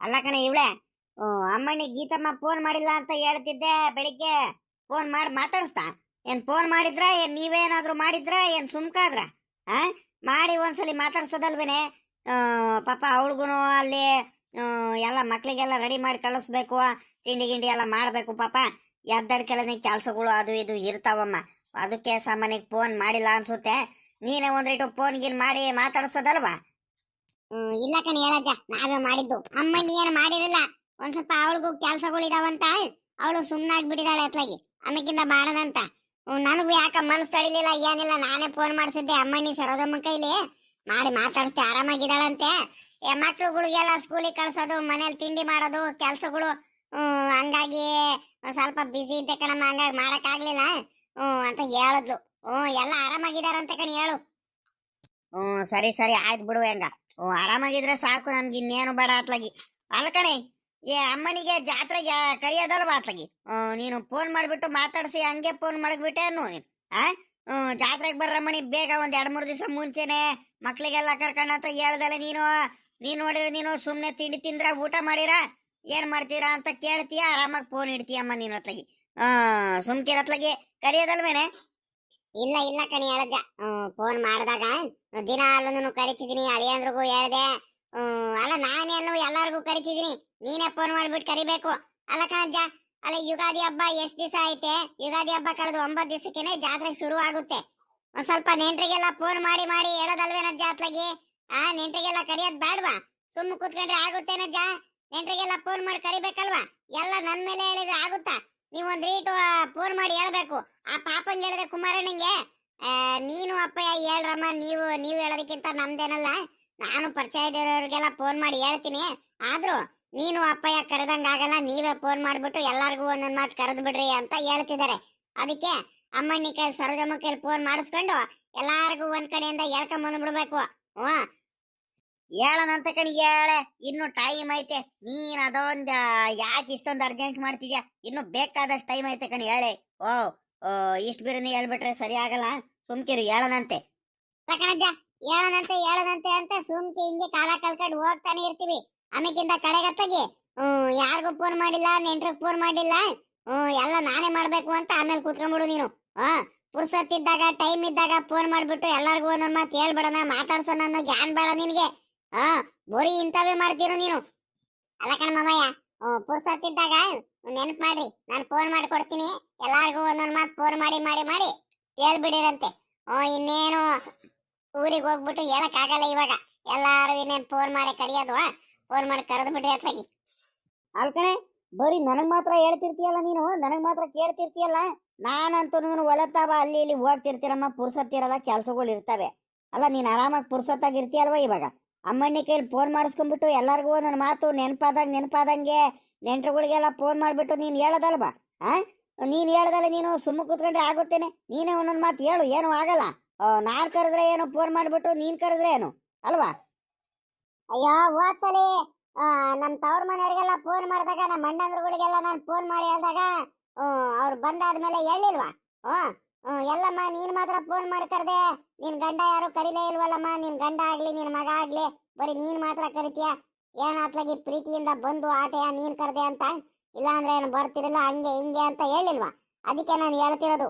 ಅಲ್ಲ ಕಣೆ ಇವಳೆ ಅಮ್ಮಣ್ಣಿ ಗೀತಮ್ಮ ಫೋನ್ ಮಾಡಿಲ್ಲ ಅಂತ ಹೇಳ್ತಿದ್ದೆ ಬೆಳಿಗ್ಗೆ. ಫೋನ್ ಮಾಡಿ ಮಾತಾಡಿಸ್ತಾ? ಏನ್ ಫೋನ್ ಮಾಡಿದ್ರ ಏನ್ ನೀವೇನಾದ್ರೂ ಮಾಡಿದ್ರ ಏನ್ ಸುಮ್ಕಾದ್ರ? ಆ ಮಾಡಿ ಒಂದ್ಸಲಿ ಮಾತಾಡ್ಸೋದಲ್ವೇನೆ? ಪಾಪ ಅವಳಿಗೂ ಅಲ್ಲಿ ಎಲ್ಲ ಮಕ್ಳಿಗೆಲ್ಲ ರೆಡಿ ಮಾಡಿ ಕಳಿಸ್ಬೇಕು, ತಿಂಡಿ ಗಿಂಡಿ ಎಲ್ಲ ಮಾಡ್ಬೇಕು. ಪಾಪ ಎದ್ದಡ್ ಕೆಲನೇ ಕೆಲ್ಸಗಳು ಅದು ಇದು ಇರ್ತಾವಮ್ಮ. ಅದಕ್ಕೆ ಸಾಮಾನ್ಯಕ್ಕೆ ಫೋನ್ ಮಾಡಿಲ್ಲ ಅನ್ಸುತ್ತೆ. ನೀನೇ ಒಂದ್ರಿಟ್ಟು ಫೋನ್ ಗಿನ್ ಮಾಡಿ ಮಾತಾಡ್ಸೋದಲ್ವಾ? ಇಲ್ಲ ಕಣೆ ಹೇಳಜ್ಜ, ನಾವೇ ಮಾಡಿದ್ದು. ಅಮ್ಮಣ್ಣಿ ಏನು ಮಾಡಿರಲಿಲ್ಲ. ಒಂದ್ ಸ್ವಲ್ಪ ಅವಳಿಗೂ ಕೆಲ್ಸಗಳಿದಾವಂತ ಅವಳು ಸುಮ್ಮನಾಗ್ಬಿಟ್ಟಿದ್ದಾಳೆ ಅತ್ಲಾಗಿ. ಆಮೇಕಿಂದ ಮಾಡೋದಂತ ನನಗೂ ಯಾಕ ಮನಸ್ಸು ತಡಿಲಿಲ್ಲ, ಏನಿಲ್ಲ. ನಾನೇ ಫೋನ್ ಮಾಡಿಸಿದ್ದೆ ಅಮ್ಮಣ್ಣಿ ಸರೋದಮ್ಮ ಕೈಲಿ ಮಾಡಿ ಮಾತಾಡಿಸ್ತೆ. ಆರಾಮಾಗಿದ್ದಾಳಂತೆ. ಮಕ್ಳುಗಳಿಗೆಲ್ಲ ಸ್ಕೂಲಿಗೆ ಕಳ್ಸೋದು, ಮನೇಲಿ ತಿಂಡಿ ಮಾಡೋದು ಕೆಲ್ಸಗಳು, ಹಂಗಾಗಿ ಸ್ವಲ್ಪ ಬಿಸಿ ಇದ್ದೆ ಕಣಮ್ಮ, ಹಂಗಾಗಿ ಮಾಡಕ್ ಆಗ್ಲಿಲ್ಲ ಅಂತ ಹೇಳಿದ್ಲು. ಎಲ್ಲ ಆರಾಮಾಗಿದಾರಂತೆ ಕಣಿ ಹೇಳು. ಸರಿ ಸರಿ ಆಯ್ತು ಬಿಡು. ಹೆಂಗ ಆರಾಮಾಗಿದ್ರೆ ಸಾಕು, ನಮ್ಗೆ ಇನ್ನೇನು ಬೇಡ ಅತ್ಲಾಗಿ. ಅಲ್ಲ ಕಣೆ, ಅಮ್ಮನಿಗೆ ಜಾತ್ರೆಗೆ ಕರಿಯೋದಲ್ವಾ ಅತ್ಲಾಗಿ? ನೀನು ಫೋನ್ ಮಾಡ್ಬಿಟ್ಟು ಮಾತಾಡ್ಸಿ ಹಂಗೆ ಫೋನ್ ಮಾಡಕ್ಬಿಟ್ಟೆ ಅನ್ನು ನೀನು. ಜಾತ್ರೆಗೆ ಬರ್ರಮ್ಮಣಿ ಬೇಗ ಒಂದ್ 2-3 ದಿವಸ ಮುಂಚೆನೆ ಮಕ್ಳಿಗೆಲ್ಲ ಕರ್ಕೊಂಡ ಅಂತ ಹೇಳ್ದಲ್ಲ ನೀನು. ನೋಡಿದ್ರೆ ನೀನು ಸುಮ್ನೆ ತಿಂಡಿ ತಿಂದ್ರ ಊಟ ಮಾಡಿರ ಏನ್ ಮಾಡ್ತೀರಾ ಅಂತ ಕೇಳ್ತೀಯ, ಆರಾಮಾಗಿ ಫೋನ್ ಇಡ್ತೀಯಮ್ಮ ನೀನು ಅತ್ಲಾಗಿ. ಸುಮ್ಕಿರತ್ಲಾಗಿ ಕರಿಯೋದಲ್ವೇನೆ? ಇಲ್ಲ ಇಲ್ಲ ಕಣಿ ಹೇಳಜ್ಜ, ಫೋನ್ ಮಾಡಿದಾಗ ದಿನ ಅಲ್ಲೂ ಕರಿತಿದ್ದೀನಿ. ಅಳಿಯಂದ್ರಿಗೂ ಹೇಳ್ದೆ. ಅಲ್ಲ ನಾನೆಲ್ಲೂ ಎಲ್ಲಾರ್ಗು ಕರಿತಿದ್ದೀನಿ, ನೀನೇ ಫೋನ್ ಮಾಡ್ಬಿಟ್ಟು ಕರಿಬೇಕು. ಅಲ್ಲ ಕಣಜ್ಜ, ಅಲ್ಲ ಯುಗಾದಿ ಹಬ್ಬ ಎಷ್ಟ್ ದಿವಸ ಐತೆ? ಯುಗಾದಿ ಹಬ್ಬ ಕಳೆದು 9 ದಿವಸಕ್ಕೇನೆ ಜಾತ್ರೆ ಶುರು ಆಗುತ್ತೆ. ಒಂದ್ ಸ್ವಲ್ಪ ನೆಂಟ್ರಿಗೆಲ್ಲ ಫೋನ್ ಮಾಡಿ ಮಾಡಿ ಹೇಳೋದಲ್ವೇನಜ್ಜ ಅತ್ಲಾಗಿ? ನೆಂಟ್ರಿಗೆಲ್ಲ ಕರಿಯೋದ್ ಬೇಡ್ವಾ? ಸುಮ್ಮ ಕೂತ್ಕೊಂಡ್ರೆ ಆಗುತ್ತೇನಜ್ಜ? ನೆಂಟ್ರಿಗೆಲ್ಲ ಫೋನ್ ಮಾಡಿ ಕರಿಬೇಕಲ್ವಾ? ಎಲ್ಲ ನನ್ ಮೇಲೆ ಹೇಳಿದ್ರೆ ಆಗುತ್ತಾ? ನೀವ್ ಒಂದ್ ರೀಟು ಫೋನ್ ಮಾಡಿ ಹೇಳ್ಬೇಕು. ಆ ಪಾಪಂಗೆ ಹೇಳಿದ್ರೆ ಕುಮಾರಣ್ಣಂಗೆ, ನೀನು ಅಪ್ಪಯ್ಯ ಹೇಳ್ರಮ್ಮ, ನೀವು ಹೇಳೋದಕ್ಕಿಂತ ನಮ್ದೇನಲ್ಲ, ನಾನು ಪರಿಚಯ ಇರೋರಿಗೆಲ್ಲ ಫೋನ್ ಮಾಡಿ ಹೇಳ್ತೀನಿ. ಆದ್ರೂ ನೀನು ಅಪ್ಪಯ್ಯ ಕರೆದಂಗ ಆಗಲ್ಲ, ನೀವೇ ಫೋನ್ ಮಾಡ್ಬಿಟ್ಟು ಎಲ್ಲಾರ್ಗು ಒಂದೊಂದ್ ಮಾತು ಕರೆದು ಬಿಡ್ರಿ ಅಂತ ಹೇಳ್ತಿದ್ದಾರೆ. ಅದಕ್ಕೆ ಅಮ್ಮಣ್ಣಿ ಕೈ ಸರೋಜಮ್ಮ ಕೈಲಿ ಫೋನ್ ಮಾಡಿಸ್ಕೊಂಡು ಎಲ್ಲಾರ್ಗು ಒಂದ್ ಕಡೆಯಿಂದ ಹೇಳ್ಕೊಂಡ್ ಬಂದ್ಬಿಡ್ಬೇಕು. ಹೇಳನಂತ ಕಣಿ, ಹೇಳೆ. ಇನ್ನು ಟೈಮ್ ಐತೆ. ನೀನ್ ಅದೊಂದ್ ಯಾಕೆ ಇಷ್ಟೊಂದು ಅರ್ಜೆಂಟ್ ಮಾಡ್ತಿದ್ಯಾ? ಇನ್ನು ಬೇಕಾದಷ್ಟು ಟೈಮ್ ಐತೆ ಕಣಿ, ಹೇಳೆ. ಇಷ್ಟು ಬಿರಿನಿ ಹೇಳ್ಬಿಟ್ರೆ ಸರಿ ಆಗಲ್ಲ, ಸುಮ್ಕಿರು, ಹೇಳನಂತೆ. ಕಣಜ್ಜ, ಹೇಳನಂತೆ ಅಂತ ಸುಮ್ಕಿ ಹಿಂಗೆ ಕಾಲ ಕಳ್ಕೊಂಡು ಹೋಗ್ತಾನೆ ಇರ್ತೀವಿ. ಆಮೇಕಿಂತ ಕಡೆಗತ್ತಾಗಿ ಯಾರಿಗೂ ಫೋನ್ ಮಾಡಿಲ್ಲ, ನೆಂಟ್ರಿಗೆ ಫೋನ್ ಮಾಡಿಲ್ಲ, ಎಲ್ಲ ನಾನೇ ಮಾಡ್ಬೇಕು ಅಂತ ಆಮೇಲೆ ಕೂತ್ಕೊಂಡ್ಬಿಡು ನೀನು. ಪುರ್ಸತ್ತಿದ್ದಾಗ ಟೈಮ್ ಇದ್ದಾಗ ಫೋನ್ ಮಾಡ್ಬಿಟ್ಟು ಎಲ್ಲಾರ್ಗು ಒಂದೊಂದ್ ಮಾತು ಹೇಳ್ಬೇಡಣ, ಮಾತಾಡ್ಸೋಣ ಅನ್ನೋ ಜ್ಞಾನ ಬೇಡ ನಿನಗೆ. ಬರೀ ಇಂಥವೇ ಮಾಡ್ತೀರೋ ನೀನು. ಅಲ್ಲ ಕಣ ಮಾಮಯ್ಯ, ಪುರ್ಸತ್ತಿದ್ದಾಗ ನೆನಪು ಮಾಡ್ರಿ, ನಾನು ಫೋನ್ ಮಾಡಿ ಕೊಡ್ತೀನಿ. ಎಲ್ಲಾರ್ಗು ಒಂದೊಂದ್ ಮಾತು ಫೋನ್ ಮಾಡಿ ಮಾಡಿ ಮಾಡಿ ಹೇಳ್ಬಿಡಿರಂತೆ. ಇನ್ನೇನು ಊರಿಗೆ ಹೋಗ್ಬಿಟ್ಟು ಹೇಳಕ್ ಆಗಲ್ಲ ಇವಾಗ. ಎಲ್ಲಾರು ಇನ್ನೇನು ಫೋನ್ ಮಾಡಿ ಕರಿಯೋದು, ಫೋನ್ ಮಾಡಿ ಕರೆದು ಬಿಡ್ರಿ ಅತ್ಲಾಗಿ. ಅಲ್ಕಣೆ, ಬರೀ ನನಗ್ ಮಾತ್ರ ಹೇಳ್ತಿರ್ತೀಯಲ್ಲ ನೀನು, ನನಗ್ ಮಾತ್ರ ಕೇಳ್ತಿರ್ತೀಯಲ್ಲ. ನಾನಂತೂ ಹೊಲತಾವ ಅಲ್ಲಿ ಇಲ್ಲಿ ಹೋಗ್ತಿರ್ತೀರಮ್ಮ, ಪುರ್ಸತ್ತಿರಲ್ಲ, ಕೆಲ್ಸಗಳು ಇರ್ತವೆ. ಅಲ್ಲ ನೀನ್ ಆರಾಮಾಗಿ ಪುರ್ಸತ್ತಾಗಿರ್ತೀಯಲ್ವ ಇವಾಗ? ಅಮ್ಮಣ್ಣಿ ಕೈಲಿ ಫೋನ್ ಮಾಡಿಸ್ಕೊಂಡ್ಬಿಟ್ಟು ಎಲ್ಲಾರ್ಗು ನನ್ನ ಮಾತು ನೆನಪಾದಂಗೆ ನೆಂಟ್ರುಗಳಿಗೆಲ್ಲ ಫೋನ್ ಮಾಡ್ಬಿಟ್ಟು ನೀನ್ ಹೇಳೋದಲ್ವಾ? ನೀನ್ ಹೇಳ್ದಲ್ಲ, ನೀನು ಸುಮ್ಮ ಕೂತ್ಕೊಂಡ್ರೆ ಆಗುತ್ತೇನೆ? ನೀನೇ ಒಂದೊಂದ್ ಮಾತು ಹೇಳು, ಏನು ಆಗಲ್ಲ. ನಾನ್ ಕರೆದ್ರೆ ಏನು, ಫೋನ್ ಮಾಡ್ಬಿಟ್ಟು ನೀನ್ ಕರೆದ್ರೆ ಏನು ಅಲ್ವಾ? ಅಯ್ಯೋ ಹೋದ್ಸಲಿ ನಮ್ ತವ್ರ ಮನೆಯವ್ರಿಗೆಲ್ಲ ಫೋನ್ ಮಾಡಿದಾಗ, ನಮ್ಮ ಅಣ್ಣಂದ್ರುಗಳಿಗೆಲ್ಲ ನಾನು ಫೋನ್ ಮಾಡಿ ಹೇಳಿದಾಗ ಅವ್ರು ಬಂದಾದ್ಮೇಲೆ ಹೇಳಿಲ್ವಾ? ಎಲ್ಲಮ್ಮ ನೀನ್ ಮಾತ್ರ ಫೋನ್ ಮಾಡಿ ಕರ್ದೆ, ನಿನ್ ಗಂಡ ಯಾರು ಕರಿಲೇ ಇಲ್ವಲ್ಲಮ್ಮ. ನಿನ್ ಗಂಡ ಆಗ್ಲಿ ನಿನ್ ಮಗ ಆಗ್ಲಿ ಬರೀ ನೀನ್ ಮಾತ್ರ ಕರಿತೀಯ, ಏನಾತ್ಲಾಗಿ ಪ್ರೀತಿಯಿಂದ ಬಂದು ಆಟೆಯ ನೀನ್ ಕರ್ದೆ ಅಂತ. ಇಲ್ಲ ಅಂದ್ರೆ ಏನು ಬರ್ತಿರಲಿಲ್ಲ, ಹಂಗೆ ಹಿಂಗೆ ಅಂತ ಹೇಳಿಲ್ವಾ? ಅದಕ್ಕೆ ನಾನು ಹೇಳ್ತಿರೋದು,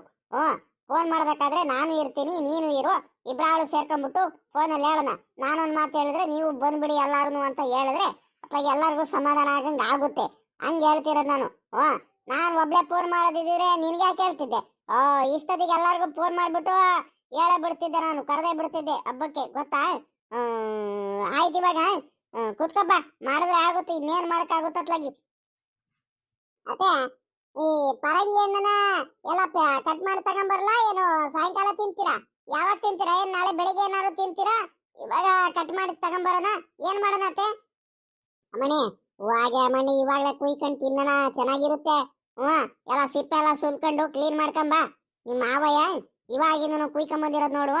ಫೋನ್ ಮಾಡ್ಬೇಕಾದ್ರೆ ನಾನು ಇರ್ತೀನಿ, ನೀನು ಇರು, ಇಬ್ರಾಳು ಸೇರ್ಕೊಂಡ್ಬಿಟ್ಟು ಫೋನಲ್ಲಿ ಹೇಳೋಣ. ನಾನೊಂದ್ ಮಾತು ಹೇಳಿದ್ರೆ ನೀವು ಬಂದ್ಬಿಡಿ ಎಲ್ಲಾರು ಅಂತ ಹೇಳಿದ್ರೆ ಅತ್ಲಾಗಿ ಎಲ್ಲರಿಗೂ ಸಮಾಧಾನ ಆಗಂಗ ಆಗುತ್ತೆ. ಹಂಗೆ ಹೇಳ್ತಿರೋದು ನಾನು. ನಾನ್ ಒಬ್ಳೆ ಫೋನ್ ಮಾಡೋದಿದ್ರೆ ನಿನ್ಗೆ ಯಾಕೆ ಹೇಳ್ತಿದ್ದೆ? ಇಷ್ಟೊತ್ತಿಗೆ ಎಲ್ಲಾರ್ಗು ಫೋನ್ ಮಾಡ್ಬಿಟ್ಟು ಹೇಳೇ ಬಿಡ್ತಿದ್ದೆ, ನಾನು ಕರೆದೇ ಬಿಡ್ತಿದ್ದೆ ಹಬ್ಬಕ್ಕೆ, ಗೊತ್ತಾ? ಆಯ್ತು, ಇವಾಗ ಕುತ್ಕೊಬ್ಬ, ಮಾಡಿದ್ರೆ ಆಗುತ್ತೆ, ಇನ್ನೇನ್ ಮಾಡಕ್ಕಾಗುತ್ತೆ ಅತ್ಲಾಗಿ. ಅತ್ತೆ, ಈ ಪರಂಗಿ ಹಣ್ಣನ ಎಲ್ಲ ಕಟ್ ಮಾಡಿ ತಗೊಂಬರ್ಲ, ಏನು ಸಾಯಂಕಾಲ ತಿಂತೀರಾ? ಯಾವಾಗ ತಿಂತೀರಾ? ಏನ್ ನಾಳೆ ಬೆಳಿಗ್ಗೆ ಏನಾದ್ರು ತಿಂತೀರಾ? ಇವಾಗ ಕಟ್ ಮಾಡಿ ತಗೊಂಬರೋಣ, ಏನ್ ಮಾಡೋಣ ಅತ್ತೆ? ಅಮ್ಮಣಿ ಹಾಗೆ ಅಮ್ಮಣ್ಣಿ, ಇವಾಗಲೇ ಕುಯ್ಕೊಂಡು ತಿನ್ನೋಣ, ಚೆನ್ನಾಗಿರುತ್ತೆ. ಎಲ್ಲ ಸಿಪ್ಪೆ ಎಲ್ಲ ಸುಲ್ಕೊಂಡು ಕ್ಲೀನ್ ಮಾಡ್ಕೊಂಬ. ನಿಮ್ಮ ಮಾವಯ್ಯ ಇವಾಗಿನ ಕುಯ್ಕೊಂಬಂದಿರೋದು ನೋಡು,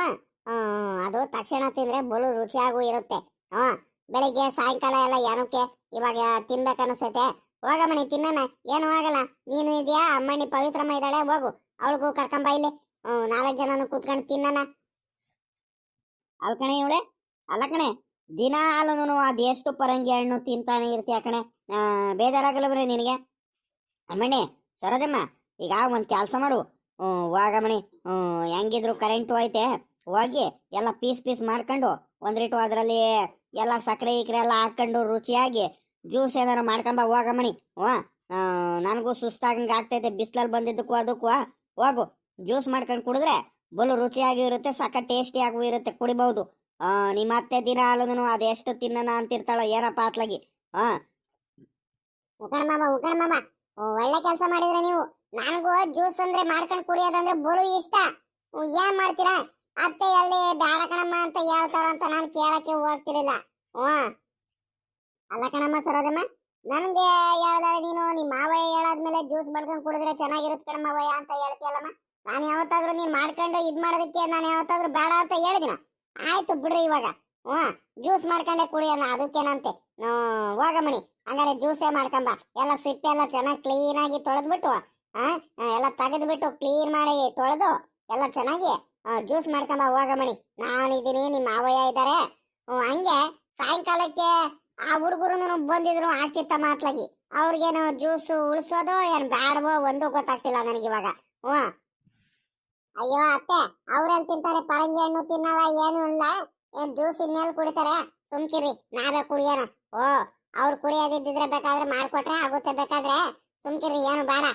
ಅದು ತಕ್ಷಣ ತಿಂದ್ರೆ ಬಲು ರುಚಿಯಾಗೂ ಇರುತ್ತೆ. ಬೆಳಿಗ್ಗೆ ಸಾಯಂಕಾಲ ಎಲ್ಲ ಏನಕ್ಕೆ ಇವಾಗ ತಿನ್ಬೇಕನ್ನಿಸ್ತೈತೆ. ಹೋಗಮ್ಮಣಿ ತಿನ್ನೋಣ, ಏನು ಆಗಲ್ಲ. ನೀನು ಇದೆಯಾ, ಅಮ್ಮಣ್ಣಿ ಪವಿತ್ರಮ್ಮ ಇದ್ದಾಳೆ, ಹೋಗು, ಅವಳಿಗೂ ಕರ್ಕೊಂಬ ಇಲ್ಲಿ. 4 ಜನನು ಕೂತ್ಕೊಂಡು ತಿನ್ನೋಣ. ಅಲ್ಕಣೆ ಇವಳೆ, ಅಲ್ಲ ಕಣೆ, ದಿನ ಹಾಲು ಅದೆಷ್ಟು ಪರಂಗಿ ಹಣ್ಣು ತಿಂತಾನೆ ಇರ್ತೀಯ ಕಣೆ. ಬೇಜಾರಾಗಲ್ಲ ಬರೀ ನಿನಗೆ. ಅಮ್ಮಣ್ಣಿ ಸರೋಜಮ್ಮ, ಈಗ ಒಂದು ಕೆಲಸ ಮಾಡು. ಹೋಗಮ್ಮಣಿ, ಹೆಂಗಿದ್ರು ಕರೆಂಟು ಐತೆ, ಹೋಗಿ ಎಲ್ಲ ಪೀಸ್ ಪೀಸ್ ಮಾಡ್ಕೊಂಡು ಒಂದ್ರಿಟ್ಟು ಅದರಲ್ಲಿ ಎಲ್ಲ ಸಕ್ಕರೆ ಇಕ್ರೆ ಎಲ್ಲ ಹಾಕೊಂಡು ರುಚಿಯಾಗಿ ಜ್ಯೂಸ್ ಏನಾರು ಮಾಡ್ಕೊಂಬ ಹೋಗಮ್ಮಣಿ. ನನಗೂ ಸುಸ್ತಾಗಂಗೆ ಆಗ್ತೈತೆ ಬಿಸಿಲಲ್ಲಿ ಬಂದಿದ್ದಕ್ಕೂ ಅದಕ್ಕೂ. ಹೋಗು, ಜ್ಯೂಸ್ ಮಾಡ್ಕೊಂಡು ಕುಡಿದ್ರೆ ಬಲು ರುಚಿಯಾಗಿ ಇರುತ್ತೆ, ಸಕ್ಕ ಟೇಸ್ಟಿಯಾಗೂ ಇರುತ್ತೆ, ಕುಡಿಬಹುದು. ನಿಮ್ಮ ಅತ್ತೆ ದಿನ ಹಾಲು ಅದೆಷ್ಟು ತಿನ್ನೋಣ ಅಂತಿರ್ತಾಳೋ ಏನಪ್ಪ ಅತ್ಲಾಗಿ. ಉಕಣ ಮಾಮ ಒಳ್ಳೆ ಕೆಲಸ ಮಾಡಿದ್ರೆ ನೀವು. ನನಗೂ ಜ್ಯೂಸ್ ಅಂದ್ರೆ ಮಾಡ್ಕೊಂಡು ಕುಡಿಯೋದಂದ್ರೆ ಬಲು ಇಷ್ಟ. ಏನ್ ಮಾಡ್ತೀರಾ, ಅತ್ತೆ ಅಲ್ಲಿ ಬೇಡ ಕಣಮ್ಮ ಅಂತ ಹೇಳ್ತಾರ ಅಂತ ನಾನು ಕೇಳಕ್ಕೆ ಹೋಗ್ತಿರ್ಲಿಲ್ಲ. ಅಲ್ಲ ಕಣಮ್ಮ ಸರೋಜಮ್ಮ, ನನ್ಗೆ ಹೇಳ್ದ ನೀನು ನಿಮ್ಮ ಮಾವಯ್ಯ ಹೇಳಾದ್ಮೇಲೆ ಜ್ಯೂಸ್ ಮಾಡ್ಕೊಂಡು ಕುಡಿದ್ರೆ ಚೆನ್ನಾಗಿರುತ್ತೆ ಕಣಮ್ಮಯ್ಯ ಅಂತ ಹೇಳ್ತೀಯಲ್ಲಮ್ಮ. ನಾನು ಯಾವತ್ತಾದ್ರೂ ನೀನ್ ಮಾಡ್ಕೊಂಡು ಇದ್ ಮಾಡೋದಕ್ಕೆ ನಾನು ಯಾವತ್ತಾದ್ರೂ ಬೇಡ ಅಂತ ಹೇಳಿದಿನ? ಆಯ್ತು ಬಿಡ್ರಿ, ಇವಾಗ ಜ್ಯೂಸ್ ಮಾಡ್ಕೊಂಡೆ ಕುಡಿಯೋಣ, ಅದಕ್ಕೇನಂತೆ. ಹೋಗಮ್ಮಣಿ, ಹಂಗಾರೆ ಜ್ಯೂಸೇ ಮಾಡ್ಕೊಂಬ. ಎಲ್ಲ ಸಿಪ್ಪೆ ಎಲ್ಲ ಚೆನ್ನಾಗಿ ಕ್ಲೀನ್ ಆಗಿ ತೊಳೆದ್ಬಿಟ್ಟು ಎಲ್ಲ ತೆಗೆದ್ಬಿಟ್ಟು ಕ್ಲೀನ್ ಮಾಡಿ ತೊಳೆದು ಎಲ್ಲ ಚೆನ್ನಾಗಿ ಜ್ಯೂಸ್ ಮಾಡ್ಕೊಂಬ ಹೋಗಮ್ಮಣಿ. ನಾನಿದ್ದೀನಿ, ನಿಮ್ಮ ಮಾವಯ್ಯ ಇದ್ದಾರೆ. ಹಂಗೆ ಸಾಯಂಕಾಲಕ್ಕೆ ಆ ಹುಡುಗರು ಬಂದಿದ್ರು ಆಗ್ತಿತ್ತ ಮಾತ್ಲಾಗಿ. ಅವ್ರಿಗೇನು ಜ್ಯೂಸ್ ಉಳಿಸೋದು ಏನ್ ಬ್ಯಾಡವೋ ಒಂದು ಗೊತ್ತಾಗ್ತಿಲ್ಲ ನನಗಿವಾಗ. ಅಯ್ಯೋ ಅತ್ತೆ, ಅವ್ರೆಲ್ಲಿ ತಿಂತಾರೆ ಪರಂಗಿ ಹಣ್ಣು ತಿನ್ನವ, ಏನು ಇಲ್ಲ. ಏನ್ ಜ್ಯೂಸ್ ಇನ್ನೆಲ್ಲಿ ಕುಡಿತಾರೆ, ಸುಮ್ಕಿರಿ, ನಾವೇ ಕುಡಿಯೋಣ. ಅವ್ರು ಕುಡಿಯೋದಿದ್ರೆ ಬೇಕಾದ್ರೆ ಮಾಡ್ಕೊಟ್ರೆ ಆಗುತ್ತೆ, ಬೇಕಾದ್ರೆ ಸುಮ್ಕಿರಿ, ಏನು ಬೇಡ.